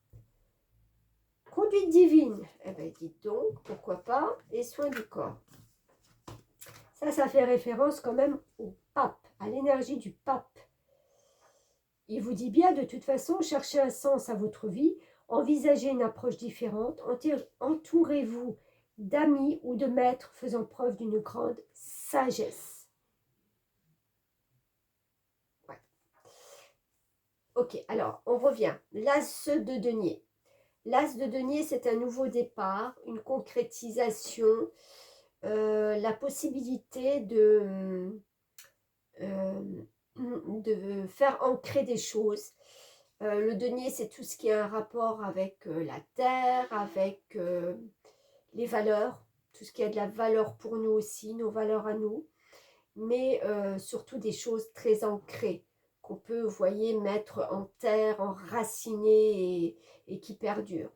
Conduite divine. Eh bien, dites donc, pourquoi pas. Et soins du corps. Ça fait référence quand même au pape, à l'énergie du pape. Il vous dit bien, de toute façon, cherchez un sens à votre vie, envisagez une approche différente, entourez-vous d'amis ou de maîtres faisant preuve d'une grande sagesse. Ouais. Ok, alors, on revient. L'as de denier. L'as de denier, c'est un nouveau départ, une concrétisation, la possibilité de faire ancrer des choses. Le denier, c'est tout ce qui a un rapport avec la terre, avec les valeurs, tout ce qui a de la valeur pour nous aussi, nos valeurs à nous, mais surtout des choses très ancrées qu'on peut, vous voyez, mettre en terre, enraciner et qui perdurent.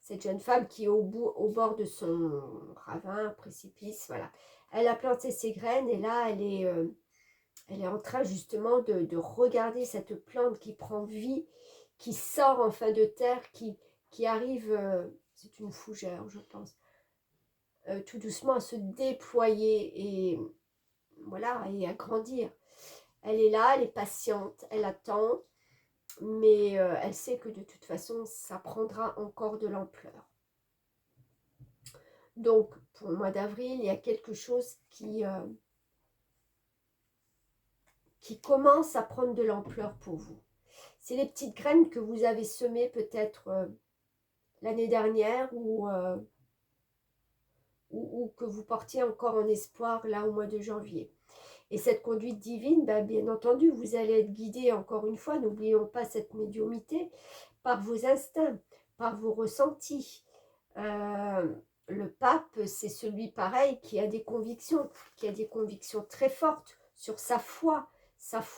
Cette jeune femme qui est au bord de son ravin, précipice, voilà. Elle a planté ses graines et là, elle est en train justement de regarder cette plante qui prend vie, qui sort enfin de terre, qui arrive, c'est une fougère je pense, tout doucement à se déployer et voilà, et à grandir. Elle est là, elle est patiente, elle attend, mais elle sait que de toute façon, ça prendra encore de l'ampleur. Donc, pour le mois d'avril, il y a quelque chose qui commence à prendre de l'ampleur pour vous. C'est les petites graines que vous avez semées peut-être l'année dernière ou que vous portiez encore en espoir là au mois de janvier. Et cette conduite divine, bien entendu, vous allez être guidé encore une fois, n'oublions pas cette médiumnité, par vos instincts, par vos ressentis. Le pape, c'est celui pareil qui a des convictions très fortes sur sa foi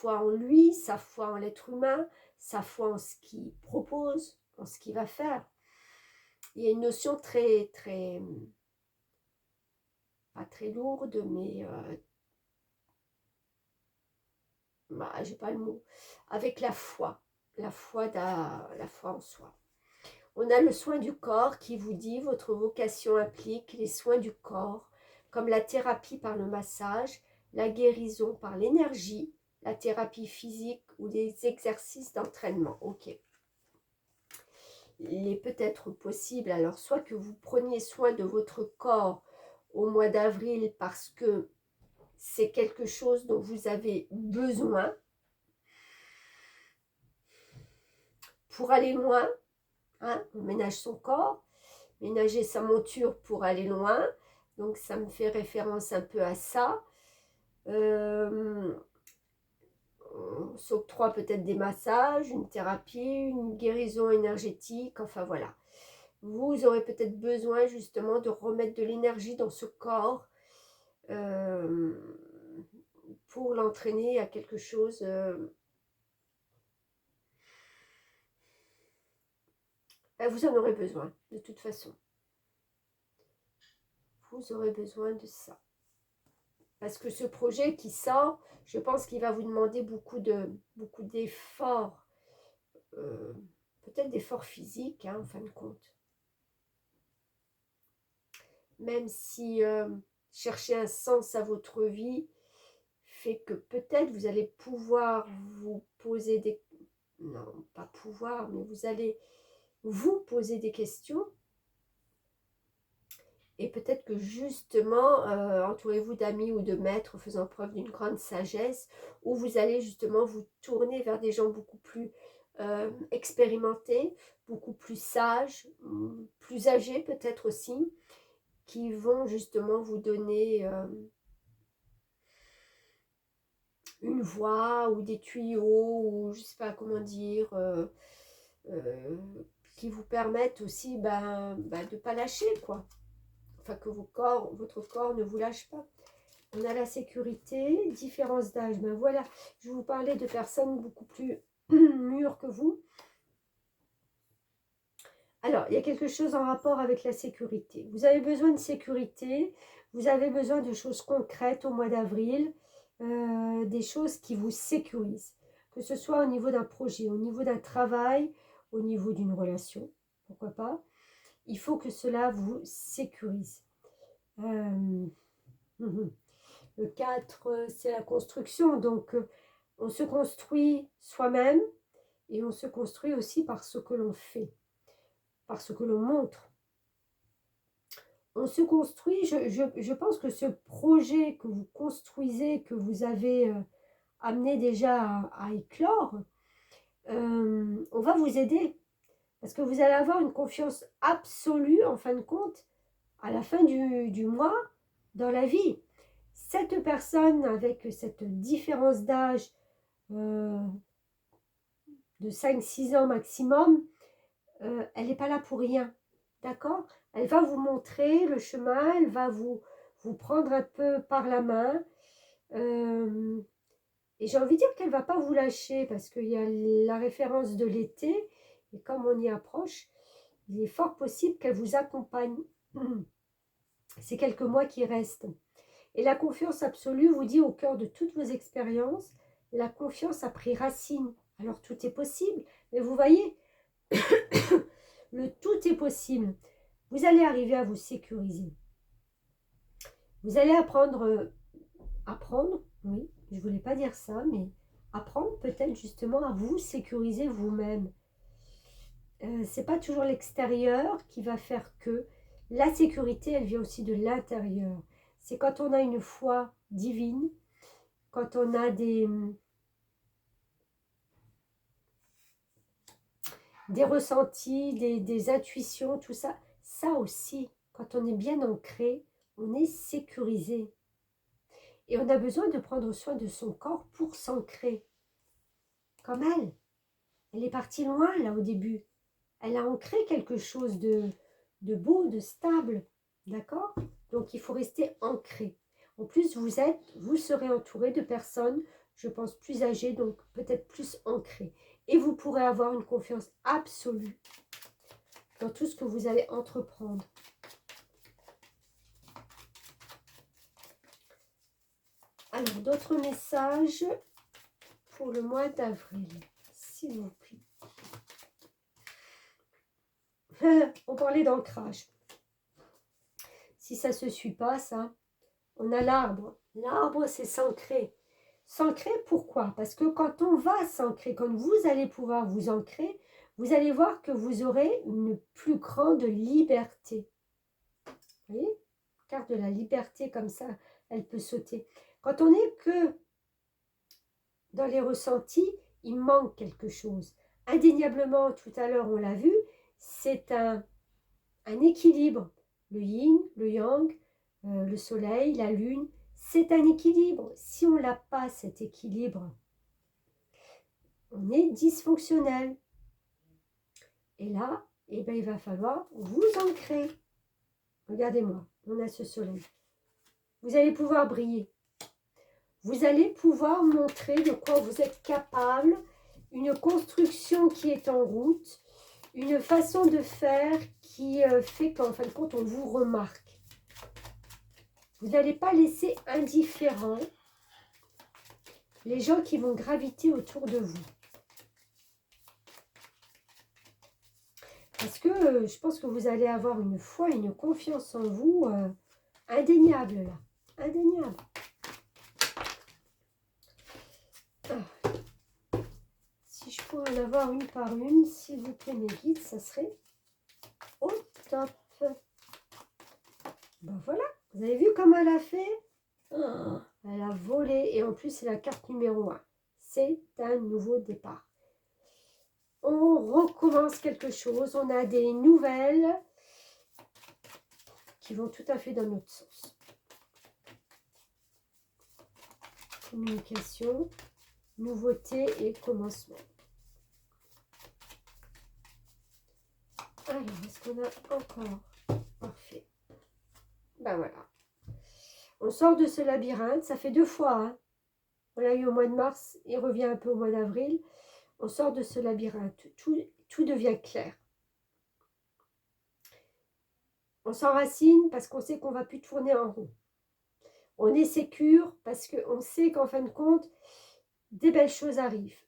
en lui, sa foi en l'être humain, sa foi en ce qu'il propose, en ce qu'il va faire. Il y a une notion pas très lourde, mais j'ai pas le mot, avec la foi en soi. On a le soin du corps qui vous dit votre vocation implique les soins du corps, comme la thérapie par le massage, la guérison par l'énergie, la thérapie physique ou des exercices d'entraînement. Ok. Il est peut-être possible, alors, soit que vous preniez soin de votre corps au mois d'avril parce que c'est quelque chose dont vous avez besoin pour aller loin. Hein, on ménage son corps, ménager sa monture pour aller loin. Donc, ça me fait référence un peu à ça. On s'octroie peut-être des massages, une thérapie, une guérison énergétique, enfin voilà. Vous aurez peut-être besoin justement de remettre de l'énergie dans ce corps pour l'entraîner à quelque chose. Vous en aurez besoin, de toute façon. Vous aurez besoin de ça. Parce que ce projet qui sort, je pense qu'il va vous demander beaucoup d'efforts, peut-être d'efforts physiques, hein, en fin de compte. Même si chercher un sens à votre vie fait que peut-être vous allez pouvoir vous poser des... Non, pas pouvoir, mais vous allez vous poser des questions. Et peut-être que justement, entourez-vous d'amis ou de maîtres faisant preuve d'une grande sagesse, où vous allez justement vous tourner vers des gens beaucoup plus expérimentés, beaucoup plus sages, plus âgés peut-être aussi, qui vont justement vous donner une voix ou des tuyaux, ou je ne sais pas comment dire, qui vous permettent aussi de ne pas lâcher, quoi. Enfin, que votre corps ne vous lâche pas. On a la sécurité, différence d'âge. Ben voilà, je vais vous parler de personnes beaucoup plus mûres que vous. Alors, il y a quelque chose en rapport avec la sécurité. Vous avez besoin de sécurité, vous avez besoin de choses concrètes au mois d'avril, des choses qui vous sécurisent, que ce soit au niveau d'un projet, au niveau d'un travail, au niveau d'une relation, pourquoi pas. Il faut que cela vous sécurise. Le 4, c'est la construction. Donc, on se construit soi-même et on se construit aussi par ce que l'on fait, par ce que l'on montre. On se construit, je pense que ce projet que vous construisez, que vous avez amené déjà à éclore, on va vous aider. Parce que vous allez avoir une confiance absolue, en fin de compte, à la fin du mois, dans la vie. Cette personne avec cette différence d'âge de 5-6 ans maximum, elle n'est pas là pour rien, d'accord? Elle va vous montrer le chemin, elle va vous prendre un peu par la main, et j'ai envie de dire qu'elle ne va pas vous lâcher, parce qu'il y a la référence de l'été, et comme on y approche, il est fort possible qu'elle vous accompagne. C'est quelques mois qui restent. Et la confiance absolue vous dit au cœur de toutes vos expériences, la confiance a pris racine. Alors tout est possible, mais vous voyez, le tout est possible. Vous allez arriver à vous sécuriser. Vous allez apprendre, oui, je ne voulais pas dire ça, mais apprendre peut-être justement à vous sécuriser vous-même. Ce n'est pas toujours l'extérieur qui va faire que. La sécurité, elle vient aussi de l'intérieur. C'est quand on a une foi divine, quand on a des ressentis, des intuitions, tout ça. Ça aussi, quand on est bien ancré, on est sécurisé. Et on a besoin de prendre soin de son corps pour s'ancrer. Comme elle. Elle est partie loin, là, au début. Elle a ancré quelque chose de beau, de stable. D'accord? Donc, il faut rester ancré. En plus, vous serez entouré de personnes, je pense, plus âgées, donc peut-être plus ancrées. Et vous pourrez avoir une confiance absolue dans tout ce que vous allez entreprendre. Alors, d'autres messages pour le mois d'avril, s'il vous plaît. On parlait d'ancrage. Si ça ne se suit pas, ça, on a l'arbre. L'arbre, c'est s'ancrer. S'ancrer, pourquoi? Parce que quand on va s'ancrer, quand vous allez pouvoir vous ancrer, vous allez voir que vous aurez une plus grande liberté. Vous voyez? Carte de la liberté, comme ça, elle peut sauter. Quand on n'est que dans les ressentis, il manque quelque chose. Indéniablement, tout à l'heure, on l'a vu, c'est un équilibre. Le yin, le yang, le soleil, la lune, c'est un équilibre. Si on n'a pas cet équilibre, on est dysfonctionnel. Et là, eh ben, il va falloir vous ancrer. Regardez-moi, on a ce soleil. Vous allez pouvoir briller. Vous allez pouvoir montrer de quoi vous êtes capable, une construction qui est en route, une façon de faire qui fait qu'en fin de compte, on vous remarque. Vous n'allez pas laisser indifférents les gens qui vont graviter autour de vous. Parce que je pense que vous allez avoir une foi, une confiance en vous indéniable là. Indéniable. Si je pourrais en avoir une par une, s'il vous plaît, mes guides, ça serait au top. Ben voilà, vous avez vu comme elle a fait? Oh, elle a volé et en plus c'est la carte numéro 1. C'est un nouveau départ. On recommence quelque chose, on a des nouvelles qui vont tout à fait dans notre sens. Communication, nouveauté et commencement. Alors, est-ce qu'on a encore? Parfait. Ben voilà. On sort de ce labyrinthe, ça fait 2 fois. Hein. On l'a eu au mois de mars, il revient un peu au mois d'avril. On sort de ce labyrinthe, tout devient clair. On s'enracine parce qu'on sait qu'on ne va plus tourner en rond. On est sécure parce qu'on sait qu'en fin de compte, des belles choses arrivent.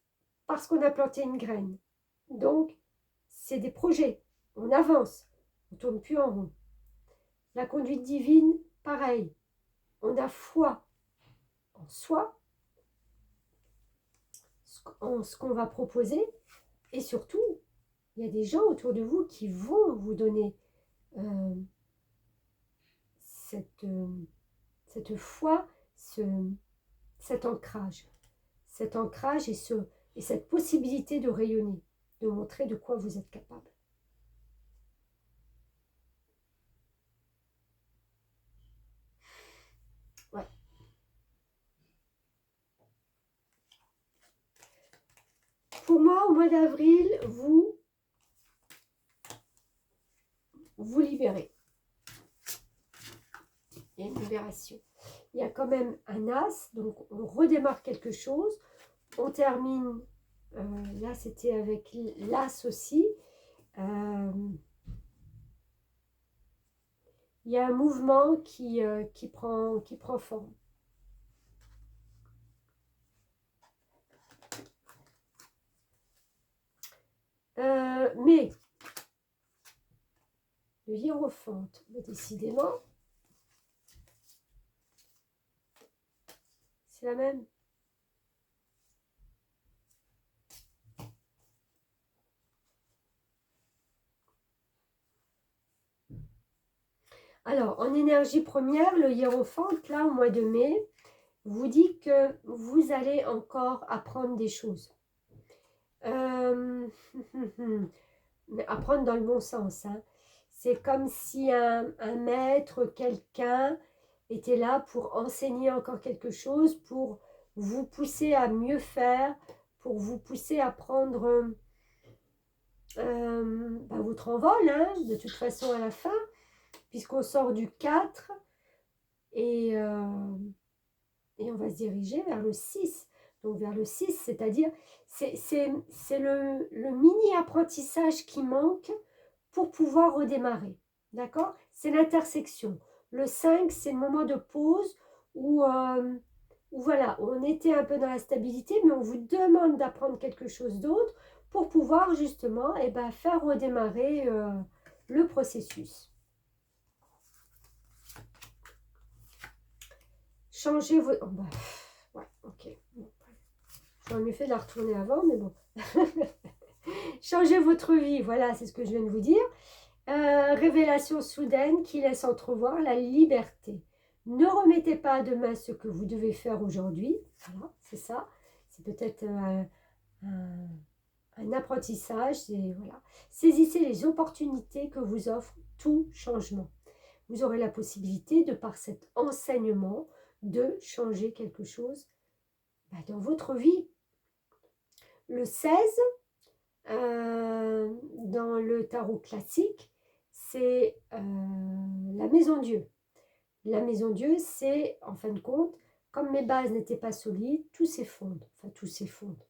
Parce qu'on a planté une graine. Donc, c'est des projets. On avance. On ne tourne plus en rond. La conduite divine, pareil. On a foi en soi, en ce qu'on va proposer. Et surtout, il y a des gens autour de vous qui vont vous donner cette foi, cet ancrage. Cet ancrage et cette possibilité de rayonner, de montrer de quoi vous êtes capable. Ouais. Pour moi, au mois d'avril, vous libérez. Il y a une libération. Il y a quand même un as, donc on redémarre quelque chose. On termine, là c'était avec l'as aussi. Il y a un mouvement qui prend forme. Mais le hiérophante, décidément, c'est la même. Alors, en énergie première, le hiérophante, là, au mois de mai, vous dit que vous allez encore apprendre des choses. Mais apprendre dans le bon sens. Hein. C'est comme si un maître, quelqu'un, était là pour enseigner encore quelque chose, pour vous pousser à mieux faire, pour vous pousser à prendre votre envol, hein, de toute façon à la fin, puisqu'on sort du 4 et on va se diriger vers le 6. Donc vers le 6, c'est-à-dire, c'est le mini-apprentissage qui manque pour pouvoir redémarrer. D'accord? C'est l'intersection. Le 5, c'est le moment de pause où voilà, on était un peu dans la stabilité, mais on vous demande d'apprendre quelque chose d'autre pour pouvoir justement faire redémarrer le processus. Changez vos... Oh bah, ouais, ok. Bon, j'aurais mieux fait de la retourner avant, mais bon. Changez votre vie, voilà, c'est ce que je viens de vous dire. Révélation soudaine qui laisse entrevoir la liberté. Ne remettez pas à demain ce que vous devez faire aujourd'hui. Voilà, c'est ça. C'est peut-être un apprentissage. Voilà. Saisissez les opportunités que vous offre tout changement. Vous aurez la possibilité, de par cet enseignement, de changer quelque chose dans votre vie. Le 16, dans le tarot classique, c'est la maison Dieu. La maison Dieu, c'est, en fin de compte, comme mes bases n'étaient pas solides, tout s'effondre. Enfin, tout s'effondre.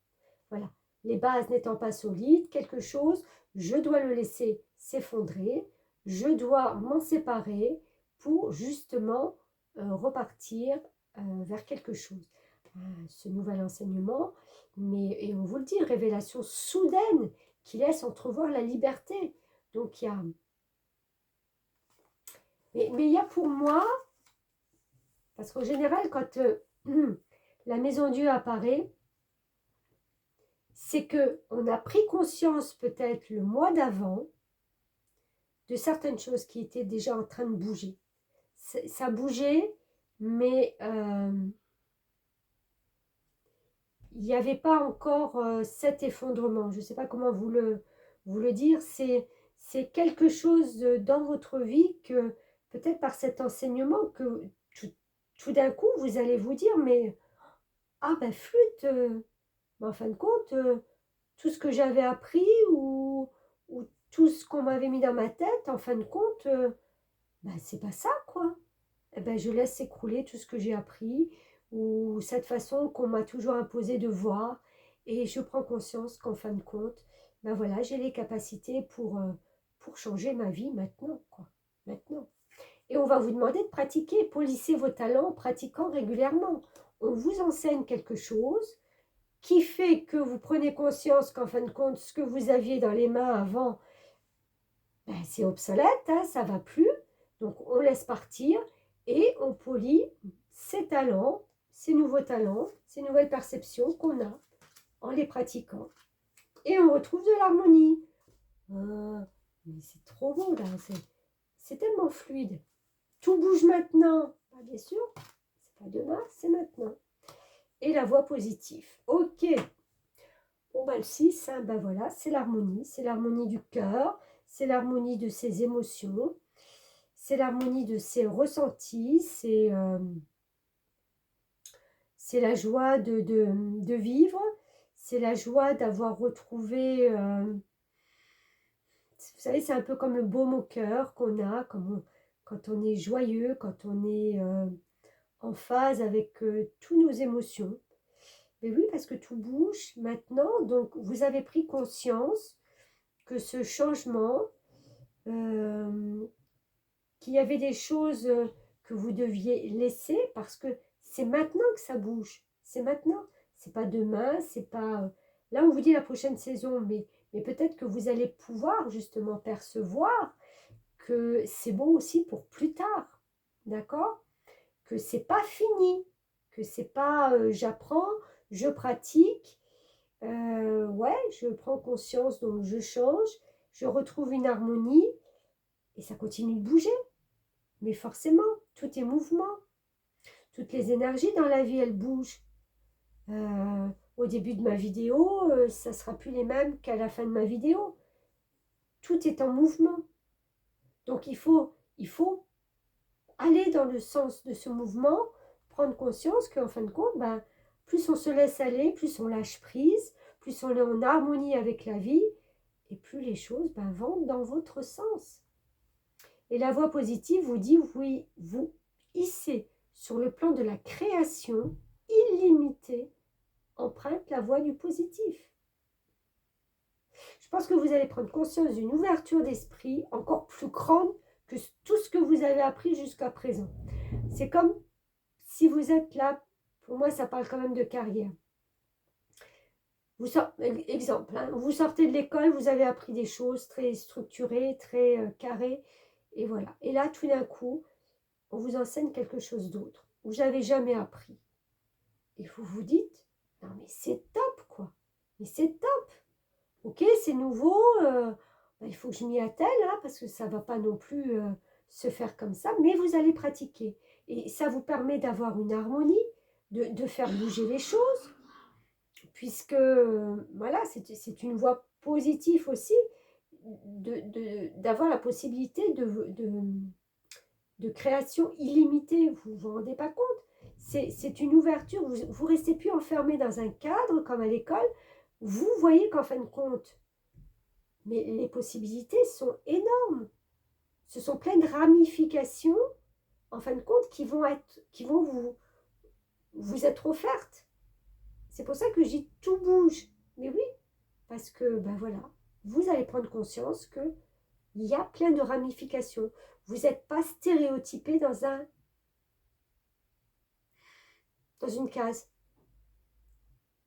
Voilà. Les bases n'étant pas solides, quelque chose, je dois le laisser s'effondrer, je dois m'en séparer pour justement repartir vers quelque chose. Ce nouvel enseignement, et on vous le dit, révélation soudaine qui laisse entrevoir la liberté. Donc il y a... Mais il y a pour moi, parce qu'en général, quand la maison Dieu apparaît, c'est qu'on a pris conscience peut-être le mois d'avant de certaines choses qui étaient déjà en train de bouger. Ça bougeait, mais il n'y avait pas encore cet effondrement. Je ne sais pas comment vous le dire. C'est quelque chose dans votre vie que, peut-être par cet enseignement, que tout d'un coup, vous allez vous dire, mais, ah ben flûte, mais en fin de compte, tout ce que j'avais appris ou tout ce qu'on m'avait mis dans ma tête, en fin de compte, ben, c'est pas ça, quoi. Eh ben, je laisse s'écrouler tout ce que j'ai appris ou cette façon qu'on m'a toujours imposé de voir et je prends conscience qu'en fin de compte, ben voilà, j'ai les capacités pour changer ma vie maintenant, quoi. Maintenant. Et on va vous demander de pratiquer, polisser vos talents en pratiquant régulièrement. On vous enseigne quelque chose qui fait que vous prenez conscience qu'en fin de compte, ce que vous aviez dans les mains avant, ben, c'est obsolète, hein, ça ne va plus. Donc on laisse partir et on polie ces talents, ces nouveaux talents, ces nouvelles perceptions qu'on a en les pratiquant. Et on retrouve de l'harmonie. Ah, mais c'est trop beau là, c'est tellement fluide. Tout bouge maintenant. Ah, bien sûr, c'est pas demain, c'est maintenant. Et la voix positive. Ok. Bon, ben, le 6, hein, ben voilà, c'est l'harmonie du cœur, c'est l'harmonie de ses émotions, c'est l'harmonie de ses ressentis, c'est la joie de vivre, c'est la joie d'avoir retrouvé, vous savez, c'est un peu comme le baume au cœur qu'on a quand on est joyeux, quand on est en phase avec toutes nos émotions. Mais oui, parce que tout bouge maintenant, donc vous avez pris conscience que ce changement, qu'il y avait des choses que vous deviez laisser parce que c'est maintenant que ça bouge. C'est maintenant. C'est pas demain, c'est pas... Là, on vous dit la prochaine saison, mais peut-être que vous allez pouvoir justement percevoir que c'est bon aussi pour plus tard. D'accord? Que c'est pas fini. Que c'est pas j'apprends, je pratique, ouais, je prends conscience, donc je change, je retrouve une harmonie et ça continue de bouger. Mais forcément, tout est mouvement. Toutes les énergies dans la vie, elles bougent. Au début de ma vidéo, ça ne sera plus les mêmes qu'à la fin de ma vidéo. Tout est en mouvement. Donc il faut aller dans le sens de ce mouvement, prendre conscience qu'en fin de compte, ben, plus on se laisse aller, plus on lâche prise, plus on est en harmonie avec la vie, et plus les choses ben, vont dans votre sens. Et la voix positive vous dit, oui, vous hissez sur le plan de la création illimitée, emprunte la voie du positif. Je pense que vous allez prendre conscience d'une ouverture d'esprit encore plus grande que tout ce que vous avez appris jusqu'à présent. C'est comme si vous êtes là, pour moi ça parle quand même de carrière. Exemple, hein, vous sortez de l'école, vous avez appris des choses très structurées, très carrées, et voilà. Et là, tout d'un coup, on vous enseigne quelque chose d'autre, où j'avais jamais appris. Et vous vous dites, non mais c'est top quoi, mais c'est top. Ok, c'est nouveau, il faut que je m'y attelle, hein, parce que ça ne va pas non plus se faire comme ça, mais vous allez pratiquer. Et ça vous permet d'avoir une harmonie, de faire bouger les choses, puisque voilà, c'est une voie positive aussi, d'avoir la possibilité de création illimitée. Vous vous rendez pas compte? C'est une ouverture, vous ne restez plus enfermé dans un cadre comme à l'école. Vous voyez qu'en fin de compte, mais les possibilités sont énormes. Ce sont plein de ramifications, en fin de compte, qui vont vous être offertes. C'est pour ça que je dis tout bouge. Mais oui, parce que, ben voilà, vous allez prendre conscience qu'il y a plein de ramifications. Vous n'êtes pas stéréotypé dans une case.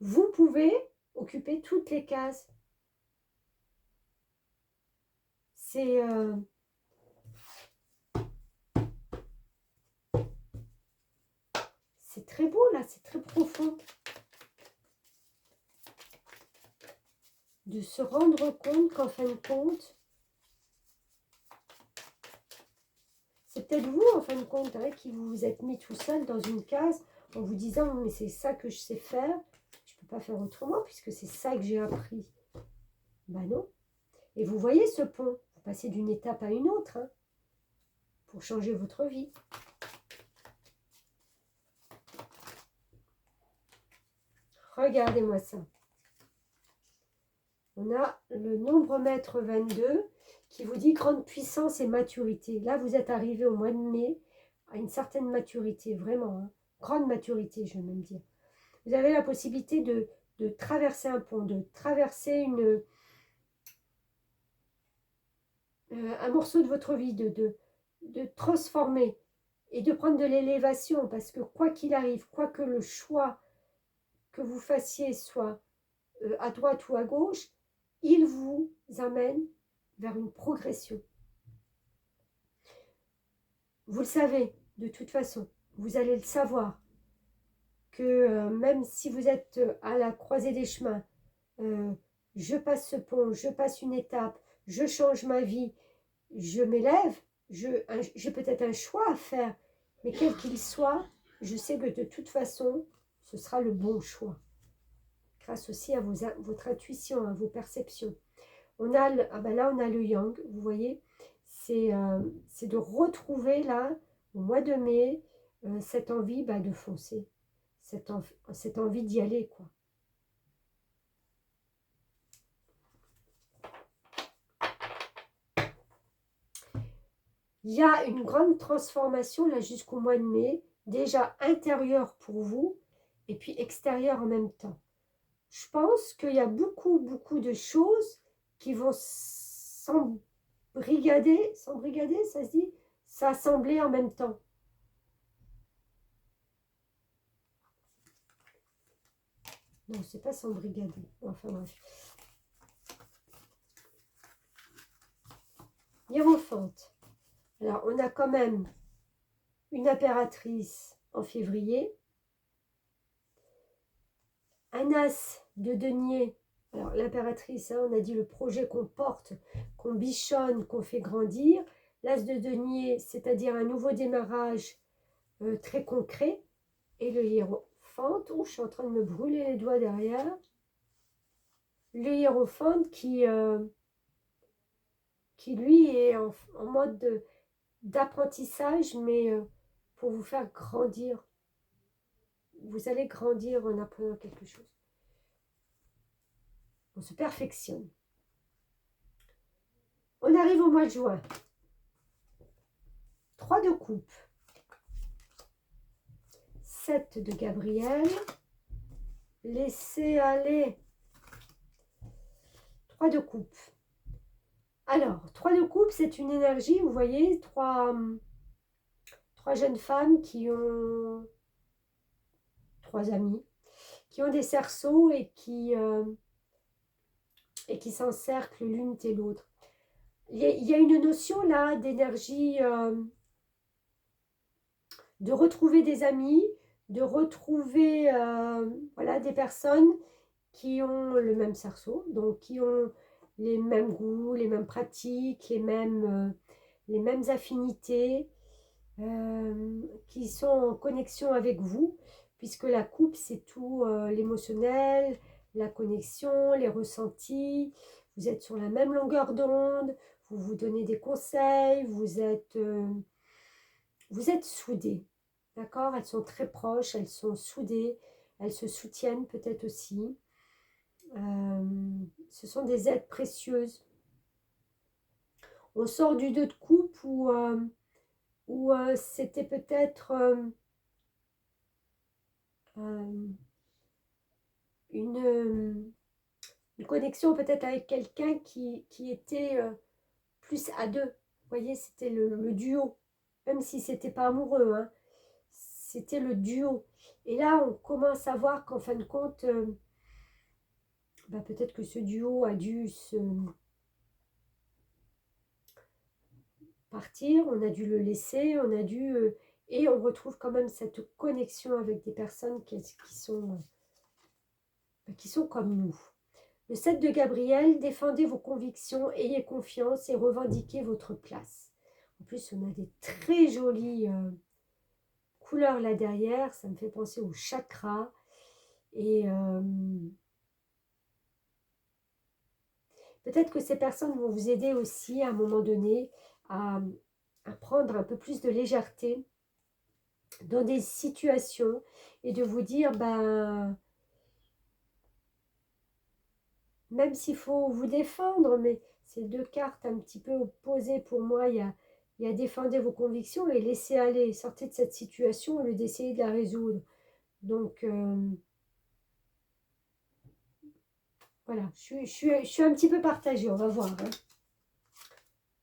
Vous pouvez occuper toutes les cases. C'est très beau là, c'est très profond. de se rendre compte qu'en fin de compte, c'est peut-être vous, en fin de compte, hein, qui vous êtes mis tout seul dans une case en vous disant, mais c'est ça que je sais faire, je ne peux pas faire autrement puisque c'est ça que j'ai appris. Ben non. Et vous voyez ce pont, vous passez d'une étape à une autre, hein, pour changer votre vie. Regardez-moi ça. On a le nombre maître 22 qui vous dit grande puissance et maturité. Là, vous êtes arrivé au mois de mai à une certaine maturité, vraiment, hein, grande maturité, je vais même dire. Vous avez la possibilité de traverser un pont, de traverser un morceau de votre vie, de transformer et de prendre de l'élévation, parce que quoi qu'il arrive, quoi que le choix que vous fassiez soit à droite ou à gauche, il vous amène vers une progression. Vous le savez, de toute façon, vous allez le savoir, que même si vous êtes à la croisée des chemins, je passe ce pont, je passe une étape, je change ma vie, je m'élève, j'ai peut-être un choix à faire, mais quel qu'il soit, je sais que de toute façon, ce sera le bon choix. Grâce aussi à votre intuition, à vos perceptions. On a là, on a le yang, vous voyez, c'est de retrouver là, au mois de mai, cette envie de foncer, cette envie d'y aller, quoi. Il y a une grande transformation là jusqu'au mois de mai, déjà intérieure pour vous, et puis extérieure en même temps. Je pense qu'il y a beaucoup de choses qui vont s'embrigader, ça se dit, s'assembler en même temps. Non, c'est pas s'embrigader. Enfin bref. Hiérophante. Alors, on a quand même une impératrice en février. Un as de denier. Alors, l'impératrice, hein, on a dit le projet qu'on porte, qu'on bichonne, qu'on fait grandir. L'as de denier, c'est-à-dire un nouveau démarrage très concret. Et le hiérophante, je suis en train de me brûler les doigts derrière. Le hiérophante qui lui est en mode d'apprentissage, mais pour vous faire grandir. Vous allez grandir en apprenant quelque chose. On se perfectionne. On arrive au mois de juin. 3 de coupe. 7 de Gabriel. Laissez aller. 3 de coupe. Alors, 3 de coupe, c'est une énergie, vous voyez, trois jeunes femmes qui ont 3 amis, qui ont des cerceaux et qui s'encerclent l'une et l'autre. Il y a une notion là d'énergie, de retrouver des amis, de retrouver voilà, des personnes qui ont le même cerceau, donc qui ont les mêmes goûts, les mêmes pratiques, les mêmes affinités, qui sont en connexion avec vous, puisque la coupe, c'est tout l'émotionnel, la connexion, les ressentis, vous êtes sur la même longueur d'onde, vous vous donnez des conseils, vous êtes soudés, d'accord? Elles sont très proches, elles sont soudées, elles se soutiennent peut-être aussi. Ce sont des aides précieuses. On sort du 2 de coupe où c'était peut-être une connexion peut-être avec quelqu'un qui était plus à deux. Vous voyez, c'était le duo. Même si c'était pas amoureux, hein, c'était le duo. Et là, on commence à voir qu'en fin de compte, peut-être que ce duo a dû se partir, on a dû le laisser, on a dû... et on retrouve quand même cette connexion avec des personnes qui sont comme nous. Le 7 de Gabriel, défendez vos convictions, ayez confiance et revendiquez votre place. En plus, on a des très jolies couleurs là derrière. Ça me fait penser au chakra. Et peut-être que ces personnes vont vous aider aussi à un moment donné à prendre un peu plus de légèreté dans des situations et de vous dire, ben, même s'il faut vous défendre, mais c'est deux cartes un petit peu opposées pour moi. Il y a défendez vos convictions et laissez aller, sortez de cette situation au lieu d'essayer de la résoudre. Donc, voilà, je suis un petit peu partagée, on va voir. Hein.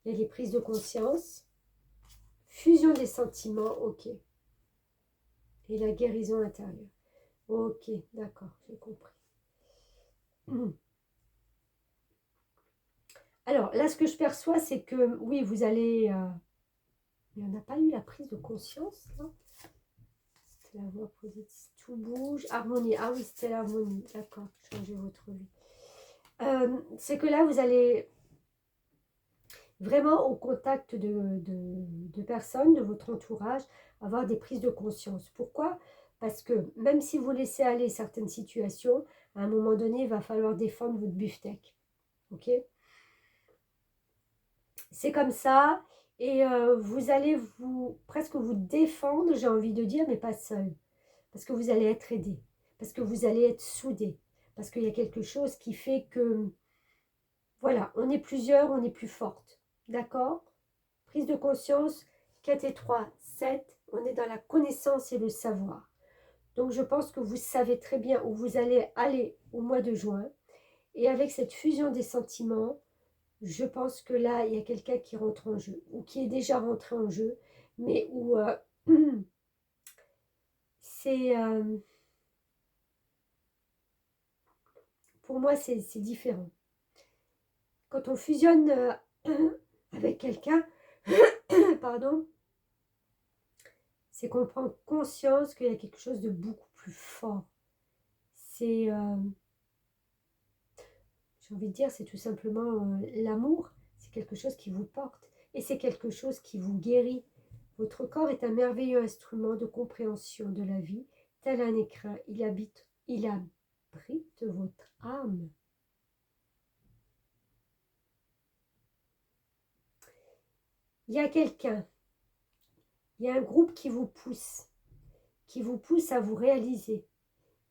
Il y a des prises de conscience, fusion des sentiments, ok. Et la guérison intérieure. Ok, d'accord, j'ai compris. Alors, là, ce que je perçois, c'est que, oui, vous allez... mais on n'a pas eu la prise de conscience, là. C'était la voie positive. Tout bouge. Harmonie. Ah oui, c'était l'harmonie. D'accord, changez votre vie. C'est que là, vous allez vraiment au contact de personnes, de votre entourage, avoir des prises de conscience. Pourquoi? Parce que même si vous laissez aller certaines situations, à un moment donné, il va falloir défendre votre beefsteak. Ok? C'est comme ça. Et vous allez presque vous défendre, j'ai envie de dire, mais pas seul. Parce que vous allez être aidé. Parce que vous allez être soudé. Parce qu'il y a quelque chose qui fait que, voilà, on est plusieurs, on est plus forte. D'accord? Prise de conscience, 4 et 3, 7, on est dans la connaissance et le savoir. Donc je pense que vous savez très bien où vous allez aller au mois de juin. Et avec cette fusion des sentiments, je pense que là, il y a quelqu'un qui rentre en jeu, ou qui est déjà rentré en jeu, mais où c'est... pour moi, c'est différent. Quand on fusionne avec quelqu'un, pardon, c'est qu'on prend conscience qu'il y a quelque chose de beaucoup plus fort. C'est, j'ai envie de dire, c'est tout simplement l'amour. C'est quelque chose qui vous porte et c'est quelque chose qui vous guérit. Votre corps est un merveilleux instrument de compréhension de la vie. Tel un écrin, il abrite votre âme. Il y a quelqu'un, il y a un groupe qui vous pousse à vous réaliser,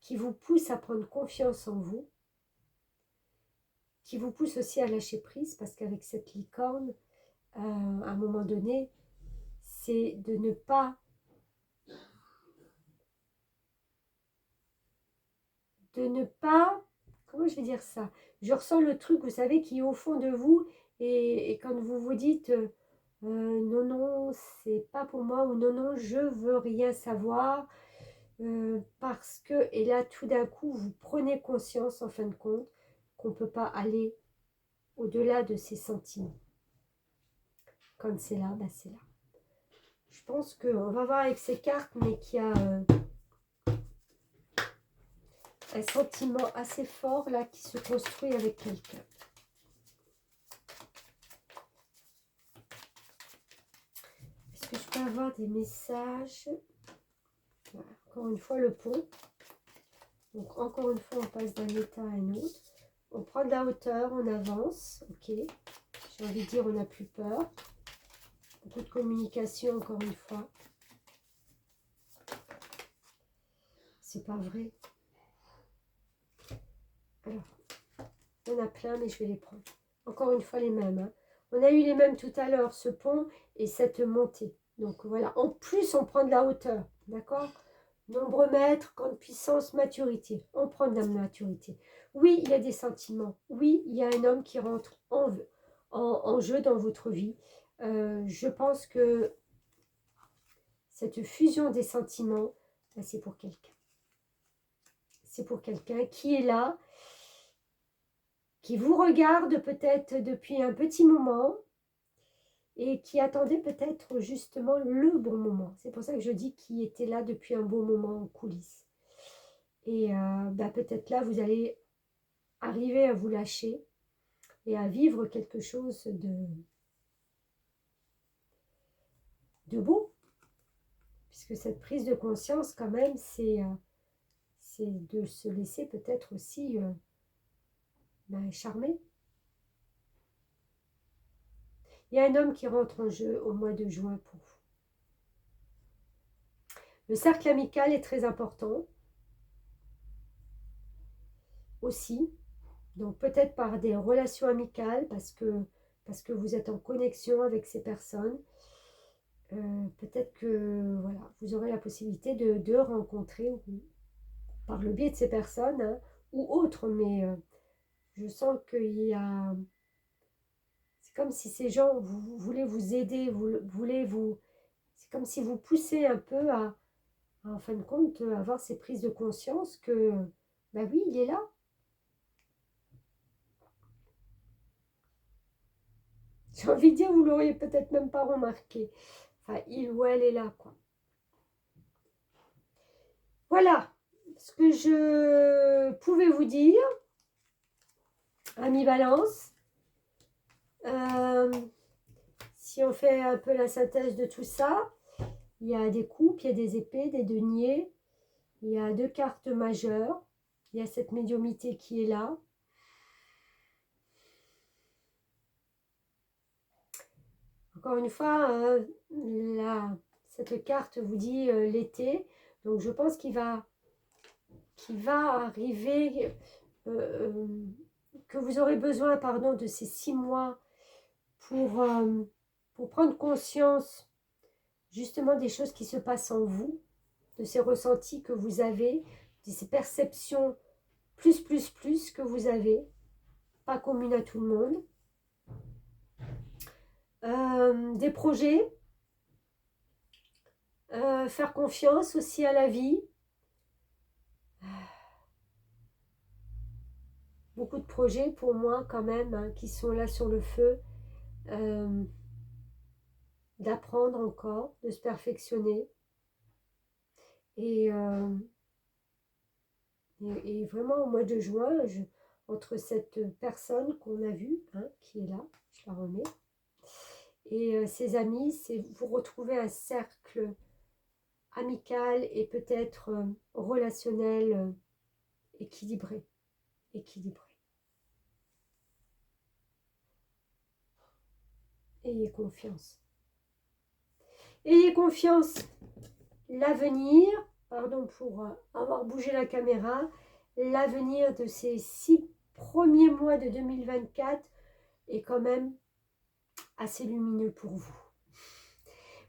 qui vous pousse à prendre confiance en vous, qui vous pousse aussi à lâcher prise, parce qu'avec cette licorne, à un moment donné, c'est de ne pas comment je vais dire ça, je ressens le truc, vous savez, qui est au fond de vous, et quand vous vous dites non, non, c'est pas pour moi, ou non, non, je veux rien savoir, parce que, et là, tout d'un coup, vous prenez conscience, en fin de compte, qu'on ne peut pas aller au-delà de ces sentiments. Quand c'est là, bah c'est là. Je pense qu'on va voir avec ces cartes, mais qu'il y a un sentiment assez fort là qui se construit avec quelqu'un. Est-ce que je peux avoir des messages? Voilà. Encore une fois, le pont. Donc, encore une fois, on passe d'un état à un autre. On prend de la hauteur, on avance. Ok. J'ai envie de dire, on n'a plus peur. Beaucoup de communication, encore une fois. C'est pas vrai. Alors, il y en a plein, mais je vais les prendre. Encore une fois, les mêmes. Hein. On a eu les mêmes tout à l'heure, ce pont et cette montée. Donc, voilà. En plus, on prend de la hauteur. D'accord? Nombreux mètres, grande puissance, maturité. On prend de la maturité. Oui, il y a des sentiments. Oui, il y a un homme qui rentre en jeu dans votre vie. Je pense que cette fusion des sentiments, ben, c'est pour quelqu'un. C'est pour quelqu'un qui est là, qui vous regarde peut-être depuis un petit moment et qui attendait peut-être justement le bon moment. C'est pour ça que je dis qu'il était là depuis un bon moment en coulisses. Et bah, peut-être là, vous allez arriver à vous lâcher et à vivre quelque chose de beau. Puisque cette prise de conscience, quand même, c'est de se laisser peut-être aussi charmer. Il y a un homme qui rentre en jeu au mois de juin pour vous. Le cercle amical est très important aussi. Donc peut-être par des relations amicales, parce que vous êtes en connexion avec ces personnes. Peut-être que voilà, vous aurez la possibilité de rencontrer par le biais de ces personnes, hein, ou autres, mais je sens qu'il y a... C'est comme si ces gens voulaient vous aider, c'est comme si vous poussez un peu en fin de compte, avoir ces prises de conscience que, ben oui, il est là. J'ai envie de dire, vous l'auriez peut-être même pas remarqué. Enfin, il ou elle est là, quoi. Voilà ce que je pouvais vous dire, amis Balance. Si on fait un peu la synthèse de tout ça, il y a des coupes, il y a des épées, des deniers, il y a 2 cartes majeures, il y a cette médiumnité qui est là. Encore une fois, cette carte vous dit l'été, donc je pense qu'il va arriver, que vous aurez besoin, pardon, de ces 6 mois pour prendre conscience justement des choses qui se passent en vous, de ces ressentis que vous avez, de ces perceptions plus que vous avez, pas communes à tout le monde. Des projets, faire confiance aussi à la vie. Beaucoup de projets pour moi quand même, hein, qui sont là sur le feu, d'apprendre encore, de se perfectionner. Et vraiment au mois de juin, entre cette personne qu'on a vue, hein, qui est là, je la remets, et ses amis, c'est vous retrouver un cercle amical et peut-être relationnel équilibré. Ayez confiance. Ayez confiance. L'avenir, pardon pour avoir bougé la caméra, l'avenir de ces 6 premiers mois de 2024 est quand même assez lumineux pour vous.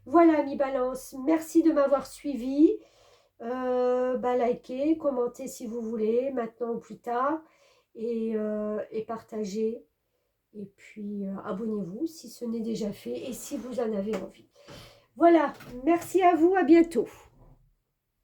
Voilà, mi Balance, merci de m'avoir suivi. Likez, commentez si vous voulez, maintenant ou plus tard, et partagez. Et puis, abonnez-vous si ce n'est déjà fait et si vous en avez envie. Voilà, merci à vous, à bientôt.